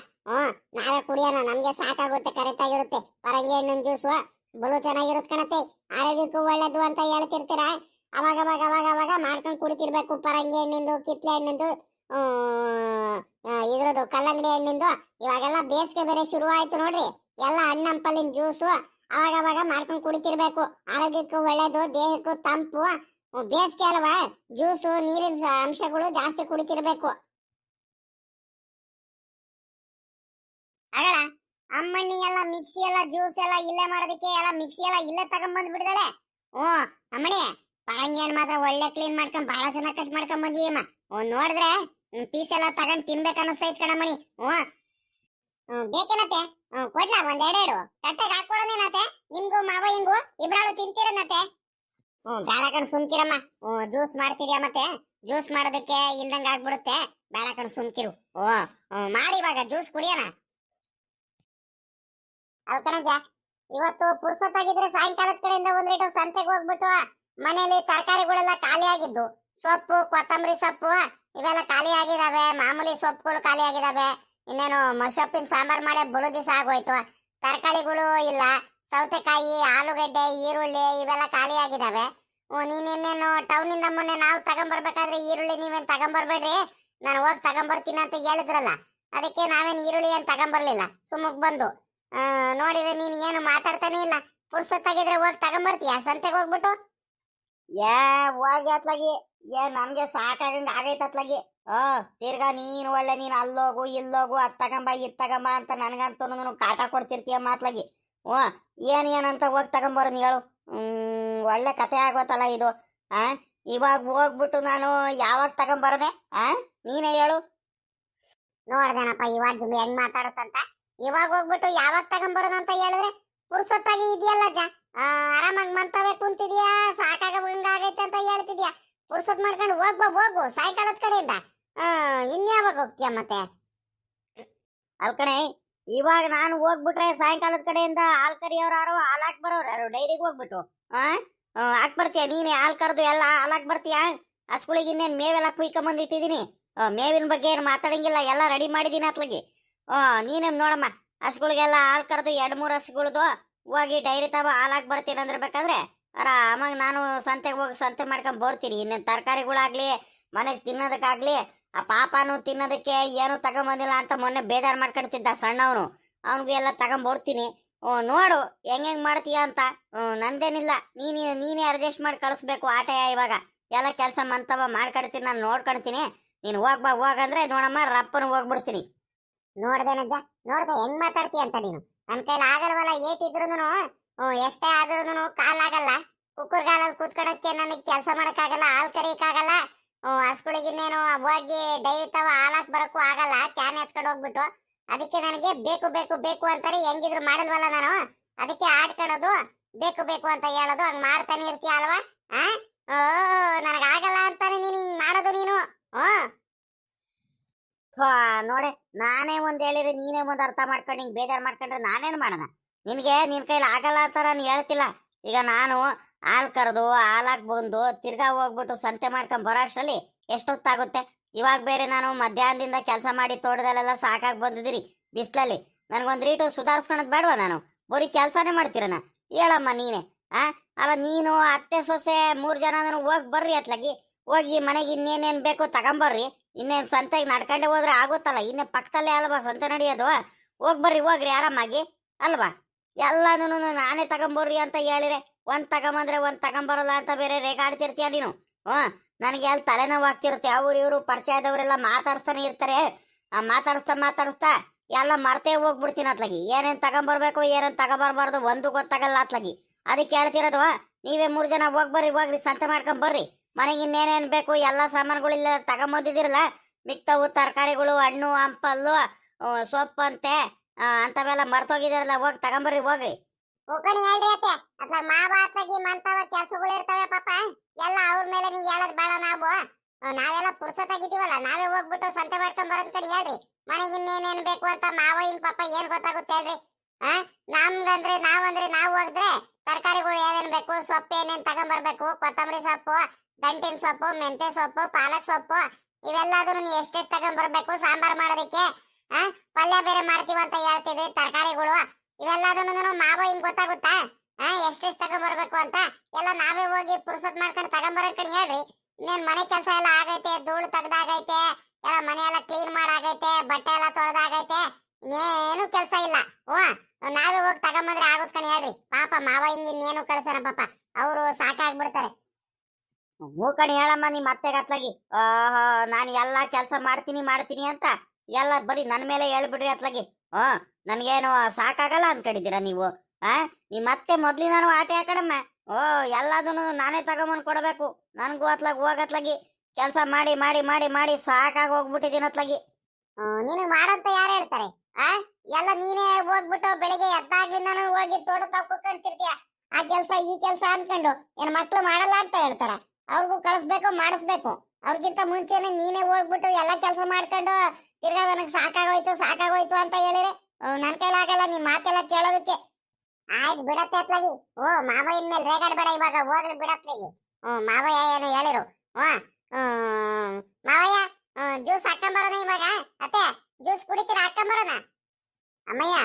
ನಾವೇ ಕುಡಿಯೋಣ, ನಮ್ಗೆ ಸಾಕಾಗುತ್ತೆ, ಕರೆಕ್ಟ್ ಆಗಿರುತ್ತೆ. ಪರಂಗಿ ಹಣ್ಣಿನ ಜ್ಯೂಸು ಬಲು ಚೆನ್ನಾಗಿರುತ್ತೆ ಕಣತ್ತೆ, ಆರೋಗ್ಯಕ್ಕೂ ಒಳ್ಳೇದು ಅಂತ ಹೇಳ್ತಿರ್ತೀರ. ಅವಾಗ ಮಾಡ್ಕೊಂಡು ಕುಡಿತಿರ್ಬೇಕು. ಪರಂಗಿ ಹಣ್ಣಿಂದು, ಕಿತ್ಲೆ ಹಣ್ಣಿಂದು, ಇದ್ರದ್ದು ಕಲ್ಲಂಗಡಿ ಹಣ್ಣಿಂದು. ಇವಾಗೆಲ್ಲ ಬೇಸಿಗೆ ಬೇರೆ ಶುರು ಆಯ್ತು ನೋಡ್ರಿ, ಎಲ್ಲ ಹಣ್ಣಂಪಲ್ಲಿನ ಜ್ಯೂಸು ಅವಾಗ ಮಾಡ್ಕೊಂಡು ಕುಡಿತಿರ್ಬೇಕು. ಆರೋಗ್ಯಕ್ಕೂ ಒಳ್ಳೇದು, ದೇಹಕ್ಕೂ ತಂಪು. ಬೇಸಿಗೆ ಅಲ್ವಾ, ಜ್ಯೂಸು ನೀರಿನ ಅಂಶಗಳು ಜಾಸ್ತಿ ಕುಡಿತಿರ್ಬೇಕು. ಆಗಲ್ಲ ಅಮ್ಮಣ್ಣಿ ಎಲ್ಲ ಮಿಕ್ಸಿ ಎಲ್ಲ ಜ್ಯೂಸ್ ಎಲ್ಲ ಇಲ್ಲೇ ಮಾಡೋದಕ್ಕೆ ಎಲ್ಲ ಮಿಕ್ಸಿ ಎಲ್ಲ ಇಲ್ಲೇ ತಗೊಂಡ್ಬಂದ್ ಬಿಡ್ದಾಳೆ. ಅಮ್ಮಣಿ, ಪರಂಗಿ ಹಣ್ಣು ಮಾತ್ರ ಒಳ್ಳೆ ಕ್ಲೀನ್ ಮಾಡ್ಕೊಂಡ್ ಬಹಳ ಚೆನ್ನಾಗಿ ಕಟ್ ಮಾಡ್ಕೊಂಡ್ ಬಂದಿಯಮ್ಮ. ನೋಡಿದ್ರೆ ಪೀಸ್ ಎಲ್ಲ ತಗೊಂಡ್ ತಿನ್ಬೇಕನ್ನೋಸೈತ್ ಕಣಮ್ಮಣಿ. ಬೇಕೇನತ್ತೆ? ಕೊಡ್ಲಾ ಒಂದೆರಡೆರಡು ತಟ್ಟೆಗೆ ಹಾಕೊಡೋನೇನತ್ತೆ? ನಿಮ್ಗೂ ಮಾವ ಹಿಂಗೂ ಇಬ್ರಾಳು ತಿಂತೀರನತ್ತೆ? ಬೇಡ ಕಣ್ ಸುಮ್ಕಿರಮ್ಮ. ಜ್ಯೂಸ್ ಮಾಡ್ತಿದ್ಯಾ, ಮತ್ತೆ ಜ್ಯೂಸ್ ಮಾಡೋದಕ್ಕೆ ಇಲ್ದಂಗ ಆಗ್ಬಿಡುತ್ತೆ. ಬೇಡ ಕಣ್ ಸುಮ್ಕಿರು. ಮಾಡಿ ಇವಾಗ ಜ್ಯೂಸ್ ಕುಡಿಯೋಣ. ಅಲ್ಕಣಜ, ಇವತ್ತು ಪುರ್ಸೊತ್ತಾಗಿದ್ರೆ ಸಾಯಂಕಾಲದ ಕಡೆಯಿಂದ ಒಂದ್ರೇಟು ಸಂತೆಗೆ ಹೋಗ್ಬಿಟ್ಟು ಮನೇಲಿ ತರಕಾರಿಗಳೆಲ್ಲ ಖಾಲಿ ಆಗಿದ್ದು, ಸೊಪ್ಪು, ಕೊತ್ತಂಬರಿ ಸೊಪ್ಪು ಇವೆಲ್ಲ ಖಾಲಿ ಆಗಿದಾವೆ. ಮಾಮೂಲಿ ಸೊಪ್ಪುಗಳು ಖಾಲಿ ಆಗಿದಾವೆ. ಇನ್ನೇನು ಸೊಪ್ಪಿನ ಸಾಂಬಾರ್ ಮಾಡೇ ಬಲು ದಿವಸ ಆಗೋಯ್ತು. ತರಕಾರಿಗಳು ಇಲ್ಲ, ಸೌತೆಕಾಯಿ, ಆಲೂಗಡ್ಡೆ, ಈರುಳ್ಳಿ ಇವೆಲ್ಲ ಖಾಲಿ ಆಗಿದಾವೆ. ನೀನೇನೇನು ಟೌನಿಂದ ಮೊನ್ನೆ ನಾವು ತಗೊಂಬರ್ಬೇಕಾದ್ರೆ ಈರುಳ್ಳಿ ನೀವೇನ್ ತಗೊಂಬರ್ಬೇಡ್ರಿ, ನಾನು ಹೋಗಿ ತಗೊಂಬರ್ತೀನಿ ಅಂತ ಹೇಳಿದ್ರಲ್ಲ, ಅದಕ್ಕೆ ನಾವೇನ್ ಈರುಳ್ಳಿ ಏನ್ ತಗೊಂಬರ್ಲಿಲ್ಲ, ಸುಮ್ಮಕ್ ಬಂದು. ನೋಡಿದ್ರೆ ನೀನ್ ಏನು ಮಾತಾಡ್ತಾನೆ ಇಲ್ಲ. ಪುರ್ಸೊತ್ತಾಗಿದ್ರೆ ಹೋಗಿ ತಗೊಂಬರ್ತೀಯ ಸಂತೆಗೆ ಹೋಗ್ಬಿಟ್ಟು? ಹೋಗಿ ಅತ್ಲಾಗಿ, ನನ್ಗೆ ಸಾಕಾಗಂಗ ಆಗೈತೆ ಅತ್ಲಾಗಿ. ತಿರ್ಗಾ ನೀನು ಒಳ್ಳೆ ನೀನು ಅಲ್ಲೋಗು ಇಲ್ಲೋಗು ಅದ್ ತಗೊಂಬ ಇದ್ ತಗೊಂಬ ಅಂತ ನನಗಂತೂ ಕಾಟ ಕೊಡ್ತಿರ್ತೀಯ ಮಾತ್ಲಾಗಿ. ಏನಂತ ಹೋಗಿ ತಗೊಂಬರೋದು ಹೇಳು. ಒಳ್ಳೆ ಕತೆ ಆಗೋತಲ್ಲ ಇದು. ಇವಾಗ ಹೋಗ್ಬಿಟ್ಟು ನಾನು ಯಾವಾಗ ತಗೊಂಬರದೆ? ನೀನೇ ಹೇಳು. ನೋಡ್ದೇನಪ್ಪ ಇವಾಗ ಹೆಂಗ್ ಮಾತಾಡುತ್ತಂತ. ಇವಾಗ ಹೋಗ್ಬಿಟ್ಟು ಯಾವಾಗ ತಗೊಂಬರೋದಂತ ಹೇಳಿದ್ರೆ ಪುರ್ಸೊತ್ತಾಗಿ ಇದೆಯಲ್ಲ ಅಜ್ಜ, ಆರಾಮಾಗಿ ಮಂತವೇ ಕುಂತಿದ್ಯಾ, ಸಾಕಾಗಂಗಾಗೈತೆ ಅಂತ ಹೇಳ್ತಿದ್ಯಾ. ಪುರ್ಸೊತ್ ಮಾಡ್ಕೊಂಡು ಹೋಗು ಸಾಯಂಕಾಲದ ಕಡೆಯಿಂದ. ಇನ್ಯಾವಾಗ ಹೋಗ್ತೀಯ ಮತ್ತೆ? ಅಲ್ಕಣೆ, ಇವಾಗ ನಾನು ಹೋಗ್ಬಿಟ್ರೆ ಸಾಯಂಕಾಲದ ಕಡೆಯಿಂದ ಹಾಲ್ ಕರಿಯವ್ರು ಯಾರು, ಹಾಲ್ ಹಾಕ್ ಬರೋರು ಯಾರು, ಡೈರಿಗೆ ಹೋಗ್ಬಿಟ್ಟು ಹಾಕ್ ಬರ್ತೀಯ ನೀನೆ. ಹಾಲ್ ಕರೆದು ಎಲ್ಲ ಹಾಲ್ ಹಾಕ್ ಬರ್ತೀಯ. ಹಸ್ಗಳಿಗೆ ಇನ್ನೇನು ಮೇವೆಲ್ಲ ಕುಯ್ಕೊಂಬಂದಿಟ್ಟಿದೀನಿ. ಮೇವಿನ ಬಗ್ಗೆ ಏನು ಮಾತಾಡಂಗಿಲ್ಲ, ಎಲ್ಲ ರೆಡಿ ಮಾಡಿದೀನಿ ಅತ್ಲಾಗಿ. ನೀನೇನು ನೋಡಮ್ಮ, ಹಸ್ಗಳಿಗೆಲ್ಲ ಹಾಲ್ ಕರೆದು 2-3 ಹಸ್ಗಳದು ಹೋಗಿ ಡೈರಿ ತಗೋ ಹಾಲ್ ಹಾಕ್ ಬರ್ತೀನಿ ಅಂದ್ರೆ ಬೇಕಾದ್ರೆ ಆರಾಮಾಗಿ ನಾನು ಸಂತೆಗೆ ಹೋಗಿ ಸಂತೆ ಮಾಡ್ಕೊಂಡ್ ಬರ್ತೀನಿ. ಇನ್ನೇನು ತರಕಾರಿಗಳಾಗ್ಲಿ, ಮನೆಗೆ ತಿನ್ನೋದಕ್ಕಾಗ್ಲಿ, ಆ ಪಾಪನು ತಿನ್ನೋದಕ್ಕೆ ಏನು ತಗೊಂಬಂದಿಲ್ಲ ಅಂತ ಮೊನ್ನೆ ಬೇಜಾರು ಮಾಡ್ಕೊಳ್ತಿದ್ದ ಸಣ್ಣವನು, ಅವನಿಗೂ ಎಲ್ಲ ತಗೊಂಬರ್ತೀನಿ. ನೋಡು ಹೆಂಗ್ ಮಾಡ್ತೀಯ ಅಂತ. ನಂದೇನಿಲ್ಲ, ನೀನೇ ಅಡ್ಜಸ್ಟ್ ಮಾಡಿ ಕಳಿಸ್ಬೇಕು ಆಟಯ. ಇವಾಗ ಎಲ್ಲ ಕೆಲಸ ಮಂತವ ಮಾಡ್ಕೊಡ್ತೀನಿ, ನಾನು ನೋಡ್ಕೊಳ್ತೀನಿ. ನೀನು ಹೋಗಂದ್ರೆ ನೋಡಮ್ಮ ರಪ್ಪನು ಹೋಗ್ಬಿಡ್ತೀನಿ. ನೋಡ್ದೇನಜ್ಜ, ನೋಡ್ದೆ ಹೆಂಗ್ ಮಾತಾಡ್ತೀಯ ಅಂತ ನೀನು. ನನ್ ಕೈಲಿ ಆಗಲ್ವಲ್ಲ, ಏಟಿದ್ರು ಎಷ್ಟೇ ಆದ್ರೂ ಕಾಲಾಗಲ್ಲ. ಕುಕ್ಕರ್ಗಾಲಲ್ಲಿ ಕೂತ್ಕೊಳಕ್ಕೆ ನನಗೆ ಕೆಲಸ ಮಾಡಕ್ಕಾಗಲ್ಲ, ಹಾಲ್ ಕರಿಯಕ್ಕಾಗಲ್ಲ. ಹಸ್ಗಳಿಗೆ ಇನ್ನೇನು ಹೋಗಿ ಡೈರಿ ತವ ಹಾಲಾಕ್ ಬರಕ್ಕೂ ಆಗಲ್ಲ, ಕ್ಯಾನ್ ಎತ್ಕೊಂಡು ಹೋಗ್ಬಿಟ್ಟು. ಅದಕ್ಕೆ ನನಗೆ ಬೇಕು ಅಂತಾರೆ. ಹೆಂಗಿದ್ರು ಮಾಡಲ್ವಲ್ಲ ನಾನು, ಅದಕ್ಕೆ ಆಡ್ಕೊಳೋದು, ಬೇಕು ಅಂತ ಹೇಳೋದು, ಹಂಗ್ ಮಾಡ್ತಾನೆ ಇರ್ತೀಯ ಅಲ್ವಾ? ಓ ನನಗಾಗಲ್ಲ ಅಂತಾನೆ ನೀನು ಹಿಂಗ್ ಮಾಡೋದು ನೀನು. ನೋಡೆ, ನಾನೇ ಒಂದ್ ಹೇಳಿದ್ರೆ ನೀನೇ ಒಂದ್ ಅರ್ಥ ಮಾಡ್ಕೊಂಡು ಹಿಂಗ್ ಬೇಜಾರ್ ಮಾಡ್ಕೊಂಡ್ರೆ ನಾನೇನ್ ಮಾಡೋಣ? ನಿನ್ಗೆ ನಿನ್ ಕೈಲಿ ಆಗಲ್ಲ ಅಂತ ನಾನು ಹೇಳ್ತಿಲ್ಲ. ಈಗ ನಾನು ಹಾಲ್ ಕರೆದು ಹಾಲಾಕ್ ಬಂದು ತಿರ್ಗಾ ಹೋಗ್ಬಿಟ್ಟು ಸಂತೆ ಮಾಡ್ಕೊಂಡ್ ಬರೋ ಅಷ್ಟ್ರಲ್ಲಿ ಎಷ್ಟೊತ್ತಾಗುತ್ತೆ? ಇವಾಗ ಬೇರೆ ನಾನು ಮಧ್ಯಾಹ್ನದಿಂದ ಕೆಲಸ ಮಾಡಿ ತೋಟದಲ್ಲೆಲ್ಲ ಸಾಕಾಗಿ ಬಂದಿದ್ದೀರಿ ಬಿಸ್ಲಲ್ಲಿ. ನನ್ಗೊಂದ್ ರೀಟು ಸುಧಾರಿಸ್ಕೊಳಕ್ ಬೇಡವಾ? ನಾನು ಬರೀ ಕೆಲಸನೇ ಮಾಡ್ತೀರನ? ಹೇಳಮ್ಮ ನೀನೆ. ಅಲ್ಲ, ನೀನು ಅತ್ತೆ ಸೊಸೆ 3 ಜನ ಹೋಗಿ ಬರ್ರಿ ಅತ್ಲಾಗಿ. ಹೋಗಿ ಮನೆಗೆ ಇನ್ನೇನೇನ್ ಬೇಕು ತಗೊಂಬರ್ರಿ. ಇನ್ನೇನ್ ಸಂತೆಗೆ ನಡ್ಕೊಂಡೆ ಹೋದ್ರೆ ಆಗುತ್ತಲ್ಲ, ಇನ್ನೇ ಪಕ್ಕದಲ್ಲೇ ಅಲ್ವಾ ಸಂತೆ ನಡೆಯೋದು. ಹೋಗ್ರಿ ಆರಾಮಾಗಿ ಅಲ್ವಾ? ಎಲ್ಲಾನು ನಾನೇ ತಗೊಂಬರ್ರಿ ಅಂತ ಹೇಳಿರೆ ಒಂದ್ ತಗೊಂಬಂದ್ರೆ ಒಂದ್ ತಗೊಂಬರಲ್ಲ ಅಂತ ಬೇರೆ ರೇಗಾಡ್ತಿರ್ತೀಯ ನೀನು. ನನಗೆ ಅಲ್ಲಿ ತಲೆನೋವು ಆಗ್ತಿರುತ್ತೆ. ಇವರು ಪರಿಚಯದವರೆಲ್ಲ ಮಾತಾಡ್ಸ್ತಾನೆ ಇರ್ತಾರೆ. ಮಾತಾಡಿಸ್ತಾ ಎಲ್ಲ ಮರ್ತೇ ಹೋಗ್ಬಿಡ್ತೀನಿ ಅತ್ಲಾಗಿ. ಏನೇನ್ ತಗೊಂಬರ್ಬೇಕು ಏನೇನ್ ತಗೊಂಬರ್ಬಾರ್ದು ಒಂದು ಗೊತ್ತಾಗಲ್ಲ ಅತ್ಲಾಗಿ. ಅದಕ್ಕೆ ಹೇಳ್ತಿರೋದು, ನೀವೇ 3 ಜನ ಹೋಗ್ರಿ ಸಂತೆ ಮಾಡ್ಕೊಂಡ್ ಬರ್ರಿ. ಮನೆಗೆ ಇನ್ನೇನೇನ್ ಬೇಕು ಎಲ್ಲ ಸಾಮಾನುಗಳಿಲ್ಲ ತಗೊಂಬಂದಿದಿರಲ್ಲ, ಮಿಕ್ತವು ತರಕಾರಿಗಳು, ಹಣ್ಣು ಹಂಪಲ್ಲು, ಸೊಪ್ಪು ಅಂತೆ ಅಂತವೆಲ್ಲ ಮರ್ತೋಗಿದಿರಲ್ಲ, ಹೋಗಿ ತಗೊಂಬರ್ರಿ ಹೋಗ್ರಿ. ಹೋಗ್ಕಣಿ ಹೇಳ್ರಿ ಅತ್ತೆ. ಅತ್ಲಾಗ ಮಾವ ಅತ್ಲಾಗಿ ಮಂತವ ಕೆಲ್ಸಗಳು ಇರ್ತಾವೆ ಪಾಪ. ಎಲ್ಲ ಅವ್ರ ಮೇಲೆ ನೀ ಹೇಳೋದ್ ಬೇಡ. ನಾವೆಲ್ಲ ಪುರ್ಸೊತ್ತಾಗಿದ್ದೀವಲ್ಲ, ನಾವೇ ಹೋಗ್ಬಿಟ್ಟು ಸಂತೆ ಮಾಡ್ಕೊಂಡ್ ಬರೋದ್ ಕಡೆ ಹೇಳ್ರಿ. ಮನೆಗೆ ಇನ್ನೇನೇನ್ ಬೇಕು ಅಂತ ಮಾವ ಹಿಂಗ್ ಪಾಪ ಏನ್ ಗೊತ್ತಾಗುತ್ತೆ ಹೇಳ್ರಿ? ನಮ್ಗಂದ್ರೆ ನಾವು ಹೋಗಿದ್ರೆ ತರಕಾರಿಗಳು ಏನೇನ್ ಬೇಕು, ಸೊಪ್ಪು ಏನೇನ್ ತಗೊಂಬರ್ಬೇಕು, ಕೊತ್ತಂಬರಿ ಸೊಪ್ಪು, ದಂಟಿನ ಸೊಪ್ಪು, ಮೆಂತೆ ಸೊಪ್ಪು, ಪಾಲಕ್ ಸೊಪ್ಪು, ಇವೆಲ್ಲದನ್ನು ನೀವು ಎಷ್ಟೆಷ್ಟು ತಗೊಂಬರ್ಬೇಕು ಸಾಂಬಾರ್ ಮಾಡೋದಕ್ಕೆ. ಪಲ್ಯ ಬೇರೆ ಮಾಡ್ತೀವಿ ಅಂತ ಹೇಳ್ತಿದ್ರಿ. ತರಕಾರಿಗಳು ಇವೆಲ್ಲದನ್ನು ಮಾವ ಹಿಂಗ್ ಗೊತ್ತಾಗುತ್ತಾ? ಎಷ್ಟೆಷ್ಟು ತಗೊಂಬರ್ಬೇಕು ಅಂತ ಎಲ್ಲ ನಾವೇ ಹೋಗಿ ಪುರ್ಸೊತ್ ಮಾಡ್ಕೊಂಡು ತಗೊಂಬರಕಣಿ ಹೇಳ್ರಿ. ಇನ್ನೇನ್ ಮನೆ ಕೆಲಸ ಎಲ್ಲ ಆಗೈತೆ, ಧೂಳು ತೆಗ್ದಾಗೈತೆ, ಎಲ್ಲ ಮನೆ ಎಲ್ಲ ಕ್ಲೀನ್ ಮಾಡಾಗೈತೆ, ಬಟ್ಟೆ ಎಲ್ಲ ತೊಳೆದಾಗೈತೆ, ಇನ್ನೇನು ಕೆಲಸ ಇಲ್ಲ. ನಾವೇ ಹೋಗಿ ತಗೊಂಬಂದ್ರೆ ಆಗುತ್ತೆ ಕಣಿ ಹೇಳ್ರಿ. ಪಾಪ ಮಾವ ಹಿಂಗ್ ಇನ್ನೇನು ಕಳ್ಸಣ ಪಾಪ, ಅವರು ಸಾಕಾಗ್ಬಿಡ್ತಾರೆ. ಮೂಕಣಿ ಹೇಳಮ್ಮ ನಿಮ್ಮ ಅತ್ತೆಗೆ ಅತ್ಲಾಗಿ. ನಾನು ಎಲ್ಲಾ ಕೆಲಸ ಮಾಡ್ತೀನಿ ಅಂತ ಎಲ್ಲ ಬರೀ ನನ್ ಮೇಲೆ ಹೇಳ್ಬಿಡ್ರಿ ಅತ್ಲಾಗಿ. ನನ್ಗೇನು ಸಾಕಾಗಲ್ಲ ಅನ್ಕೊಂಡಿದ್ದೀರಾ ನೀವು? ನಿಮ್ಮ ಅತ್ತೆ ಮೊದ್ಲಿನಾನು ಆಟೆ ಹಾಕಡಮ್ಮ. ಎಲ್ಲದನ್ನು ನಾನೇ ತಗೊಂಬಂದ್ ಕೊಡ್ಬೇಕು. ನನ್ಗೂ ಅತ್ಲಾಗಿ ಹೋಗತ್ಲಾಗಿ ಕೆಲಸ ಮಾಡಿ ಮಾಡಿ ಮಾಡಿ ಮಾಡಿ ಸಾಕಾಗಿ ಹೋಗ್ಬಿಟ್ಟಿದ್ದೀನಿ ಅತ್ಲಾಗಿ. ನಿನಗ್ ಮಾಡಂತ ಯಾರು ಹೇಳ್ತಾರೆ? ಎಲ್ಲ ನೀನೇ ಹೋಗ್ಬಿಟ್ಟು ಬೆಳಿಗ್ಗೆ ಎದ್ದಾಗ್ಲಿಂದಾನು ಹೋಗಿ ತೋಟ ತಾವ್ ಕೂತ್ಕೊಂತಿರ್ತೀಯ. ಆ ಕೆಲ್ಸ ಈ ಕೆಲ್ಸ ಅನ್ಕೊಂಡು ಏನ್ ಮಕ್ಳು ಮಾಡಲ್ಲ ಅಂತ ಹೇಳ್ತಾರ? ಅವ್ರಿಗೂ ಕಳಿಸ್ಬೇಕು, ಮಾಡಿಸ್ಬೇಕು. ಅವ್ರಿಗಿಂತ ಮುಂಚೆನೆ ನೀನೇ ಹೋಗ್ಬಿಟ್ಟು ಎಲ್ಲಾ ಕೆಲಸ ಮಾಡ್ಕೊಂಡು ತಿರ್ಗಾ ನನಗ್ ಸಾಕಾಗೋಯ್ತು ಅಂತ ಹೇಳಿದ್ರೆ ನನ್ ಕೈಲಾಗಲ್ಲ ನಿನ್ ಮಾತೆಲ್ಲ ಕೇಳೋದಕ್ಕೆ. ಆಯ್ತು ಬಿಡತ್ತೆ ಅತ್ಲಾಗಿ. ಮಾವ ಇನ್ಮೇಲೆ ರೇಗಾಡ್ಬೇಡ, ಇವಾಗ ಹೋಗ್ಲಿ ಬಿಡತ್ಲಾಗಿ. ಮಾವಯ್ಯ ಏನು ಹೇಳಿರು? ಮಾವಯ್ಯ ಜ್ಯೂಸ್ ಹಾಕೊಂಬರೋಣ ಇವಾಗ. ಅತ್ತೆ ಜ್ಯೂಸ್ ಕುಡಿತೀರಾ? ಹಾಕೊಂಬರೋಣ. ಅಮ್ಮಯ್ಯ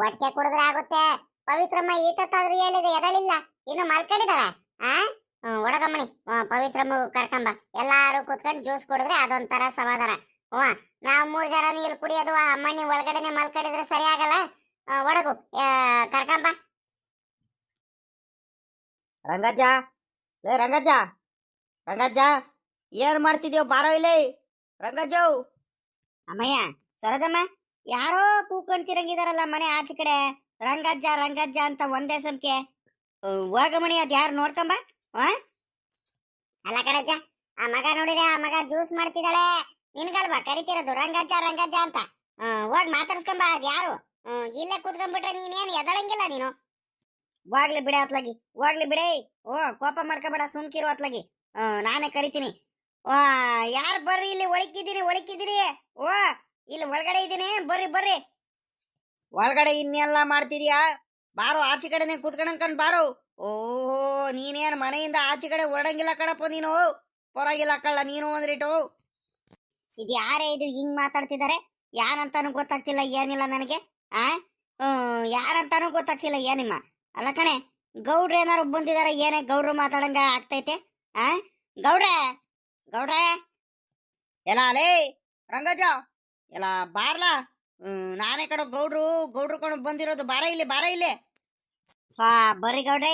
ಒಟ್ಟಿಗೆ ಕುಡಿದ್ರೆ ಆಗುತ್ತೆ. ಪವಿತ್ರಮ್ಮ ಈಟತ್ತಾದ್ರೂ ಹೇಳಿದೆ, ಎದಳಿಲ್ಲ, ಇನ್ನು ಮಲ್ಕೊಂಡಿದಾಳ. ಒಡಗಮ್ಮಣಿ ಪವಿತ್ರಮ್ಮ ಕರ್ಕೊಂಬ. ಎಲ್ಲಾರು ಕುತ್ಕೊಂಡು ಜ್ಯೂಸ್ ಕುಡಿದ್ರೆ ಅದೊಂಥರ ಸಮಾಧಾನ. ನಾವ್ 3 ಜನ ಇಲ್ಲಿ ಕುಡಿಯೋದು, ಅಮ್ಮಣ್ಣಿ ಒಳಗಡೆನೆ ಮಲ್ಕೊಂಡಿದ್ರೆ ಸರಿ ಆಗಲ್ಲ. ಒಡಗು ಕರ್ಕೊಂಬ. ರಂಗಜ್ಜ, ಲೇ ರಂಗಜ್ಜ ಏನ್ ಮಾಡ್ತಿದ್ಯೋ? ಬಾರೋ ಇಲ್ಲಿ ರಂಗಜ್ಜು. ಅಮ್ಮಯ್ಯ, ಸರೋಜಮ್ಮ, ಯಾರೋ ಕೂಕೊಂತಿರಂಗಿದಾರಲ್ಲ ಮನೆ ಆಚೆ ಕಡೆ. ರಂಗಜ್ಜ ಅಂತ ಒಂದೇ ಸಂಖ್ಯೆ. ಹೋಗಮಣಿ, ಅದ್ ಯಾರು ನೋಡ್ಕೊಂಬ. ಅಲ್ಲ ಕಣಜ್ಜ, ಆ ಮಗ ನೋಡಿದ್ರೆ ಆ ಮಗ ಜ್ಯೂಸ್ ಮಾಡ್ತಿದ್ದಾಳೆ. ನಿನ್ಗಲ್ವಾ ಕರಿತಿರೋದು ರಂಗಜ್ಜ ಅಂತ? ಹೋಗ್ ಮಾತಾಡ್ಸ್ಕೊಂಬ. ಅದ್ ಯಾರು? ಇಲ್ಲೇ ಕೂತ್ಕೊಂಡ್ಬಿಟ್ರೆ ನೀನೇನು ಎದಳಂಗಿಲ್ಲ ನೀನು. ಹೋಗ್ಲಿ ಬಿಡೆ ಅತ್ಲಾಗಿ, ಹೋಗ್ಲಿ ಬಿಡೆ. ಕೋಪ ಮಾಡ್ಕೊಬೇಡ, ಸುಮ್ಕಿರು ಅತ್ಲಾಗಿ. ನಾನೇ ಕರಿತೀನಿ. ಯಾರು ಬರ್ರಿ ಇಲ್ಲಿ. ಒಳಕಿದ್ದೀರಿ. ಇಲ್ಲಿ ಒಳಗಡೆ ಇದ್ದೀನಿ, ಬರ್ರಿ. ಒಳಗಡೆ ಇನ್ನೆಲ್ಲ ಮಾಡ್ತಿದ್ಯಾ? ಬಾರೋ, ಆಚೆ ಕಡೆನೆ ಕೂತ್ಕೊಂಡ್ ಬಾರೋ. ಓಹೋ, ನೀನೇನ್ ಮನೆಯಿಂದ ಆಚೆ ಕಡೆ ಹೊರಡಂಗಿಲ್ಲ ಕಣಪ್ಪ ನೀನು. ಪರವಾಗಿಲ್ಲ ಕಳ್ಳ ನೀನು ಒಂದ್ರಿಟು. ಇದು ಯಾರೇ ಇದು ಹಿಂಗ್ ಮಾತಾಡ್ತಿದ್ದಾರೆ? ಯಾರಂತಾನು ಗೊತ್ತಾಗ್ತಿಲ್ಲ, ಏನಿಲ್ಲ ನನಗೆ. ಯಾರಂತಾನು ಗೊತ್ತಾಗ್ತಿಲ್ಲ ಏನಿಮ್ಮ. ಅಲ್ಲ ಕಣೆ, ಗೌಡ್ರ ಏನಾರು ಬಂದಿದಾರ? ಏನೇ ಗೌಡ್ರು ಮಾತಾಡಂಗ ಆಗ್ತೈತೆ? ಗೌಡ್ರೆ ಎಲ್ಲ ಲೇ ರಂಗಜ್ಜ, ಎಲ್ಲ ಬಾರ್ಲಾ. ನಾನೇ ಕಡೆ ಗೌಡ್ರು ಕಣ ಬಂದಿರೋದು. ಬಾರ ಇಲ್ಲಿ. ಬರ್ರಿ ಗೌಡ್ರೆ,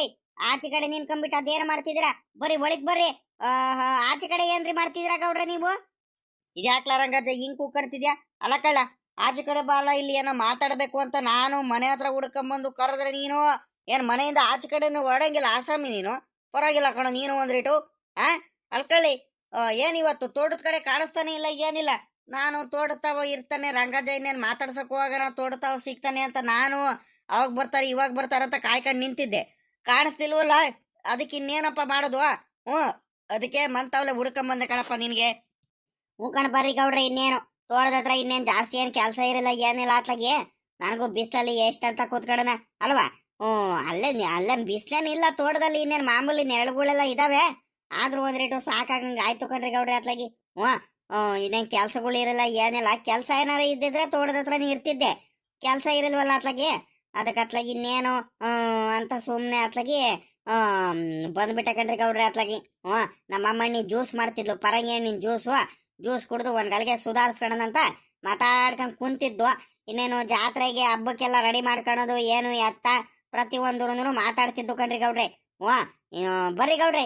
ಆಚೆ ಕಡೆ ನಿನ್ಕೊಂಡ್ಬಿಟ್ಟು ಅದೇನ್ ಮಾಡ್ತಿದ್ದೀರಾ? ಬರ್ರಿ ಒಳಗ್ ಬರ್ರಿ. ಆಚೆ ಕಡೆ ಏನ್ರಿ ಮಾಡ್ತಿದ್ದೀರಾ ಗೌಡ್ರೆ ನೀವು? ಇದ್ಯಾಕ್ಲ ರಂಗಜ್ಜ ಹಿಂಗ್ ಕೂಕರ್ತಿದ್ಯಾ? ಅಲ್ಲ ಕಳ್ಳ, ಆಚೆ ಕಡೆ ಬಾರ್ಲ, ಇಲ್ಲಿ ಏನೋ ಮಾತಾಡ್ಬೇಕು ಅಂತ ನಾನು ಮನೆ ಹತ್ರ ಹುಡ್ಕೊಂಬಂದು ಕರೆದ್ರೆ ನೀನು ಏನ್ ಮನೆಯಿಂದ ಆಚೆ ಕಡೆ ಹೊರಡಂಗಿಲ್ಲ ಆಸಾಮಿ ನೀನು? ಪರವಾಗಿಲ್ಲ ಕಣ ನೀನು ಒಂದ್ರಿಟು. ಅಲ್ಕಳ್ಳಿ, ಏನ್ ಇವತ್ತು ತೋಟದ ಕಡೆ ಕಾಣಿಸ್ತಾನೆ ಇಲ್ಲ, ಏನಿಲ್ಲ. ನಾನು ತೋಟತಾವ ಇರ್ತಾನೆ, ರಂಗಜ್ಜ ಇನ್ನೇನ್ ಮಾತಾಡ್ಸಕ್ ಹೋಗೋಣ, ತೋಟತಾವ ಸಿಗ್ತಾನೆ ಅಂತ ನಾನು ಅವಾಗ ಬರ್ತಾರೆ ಇವಾಗ ಬರ್ತಾರಂತ ಕಾಯ್ಕೊಂಡು ನಿಂತಿದ್ದೆ. ಕಾಣಿಸ್ತಿಲ್ವಲ್ಲ, ಅದಕ್ಕೆ ಇನ್ನೇನಪ್ಪ ಮಾಡೋದು? ಹ್ಞೂ ಅದಕ್ಕೆ ಮಂತವಲೆ ಹುಡ್ಕೊಂಬಂದೆ ಕಣಪ್ಪ ನಿನಗೆ. ಹ್ಞೂ ಕಣ ಬರ್ರಿ ಗೌಡ್ರೆ, ಇನ್ನೇನು ತೋಟದ ಹತ್ರ ಇನ್ನೇನು ಜಾಸ್ತಿ ಏನು ಕೆಲಸ ಇರಲ್ಲ ಏನಿಲ್ಲ ಅತ್ಲಾಗೆ. ನನಗೂ ಬಿಸಿಲಲ್ಲಿ ಎಷ್ಟಂತ ಕೂತ್ಕೊಳ್ಳೋಣ ಅಲ್ವಾ. ಹ್ಞೂ ಅಲ್ಲೇ ಬಿಸಿಲೇನಿಲ್ಲ ತೋಟದಲ್ಲಿ, ಇನ್ನೇನು ಮಾಮೂಲಿ ನೆರಳುಗಳೆಲ್ಲ ಇದಾವೆ. ಆದ್ರೂ ಒಂದ್ರೇಟು ಸಾಕಾಗಂಗೆ ಆಯ್ತು ಕಣ್ರಿ ಗೌಡ್ರೆ ಅತ್ಲಾಗಿ. ಹ್ಞೂ ಇನ್ನೇನು ಕೆಲ್ಸಗಳು ಇರಲ್ಲ ಏನಿಲ್ಲ. ಕೆಲಸ ಏನಾರ ಇದ್ದಿದ್ರೆ ತೋಟದ ಹತ್ರನೇ ಇರ್ತಿದ್ದೆ, ಕೆಲಸ ಇರಲ್ವಲ್ಲ ಅತ್ಲಾಗಿ. ಅದಕ್ಕೆ ಅತ್ಲಾಗಿ ಇನ್ನೇನು ಅಂತ ಸುಮ್ಮನೆ ಅತ್ಲಾಗಿ ಬಂದ್ಬಿಟ್ಟೆ ಕಣ್ರಿ ಗೌಡ್ರೆ ಅತ್ಲಾಗಿ. ಹ್ಞೂ ನಮ್ಮಮ್ಮಣ್ಣಿ ಜ್ಯೂಸ್ ಮಾಡ್ತಿದ್ಲು, ಪರಂಗಿ ಹಣ್ಣಿನ ಜ್ಯೂಸ್ ಕುಡಿದು ಒಂದ್ ಗಳಿಗೆ ಸುಧಾರಿಸ್ಕೊಳ್ಳೋದಂತ ಮಾತಾಡ್ಕೊಂಡ್ ಕುಂತಿದ್ವು. ಇನ್ನೇನು ಜಾತ್ರೆಗೆ ಹಬ್ಬಕ್ಕೆಲ್ಲ ರೆಡಿ ಮಾಡ್ಕೊಳೋದು ಏನು ಎತ್ತ ಪ್ರತಿಯೊಂದು ಮಾತಾಡ್ತಿದ್ದು ಕಣ್ರಿ ಗೌಡ್ರೆ. ಹ್ಞೂ ಬರ್ರಿ ಗೌಡ್ರೆ.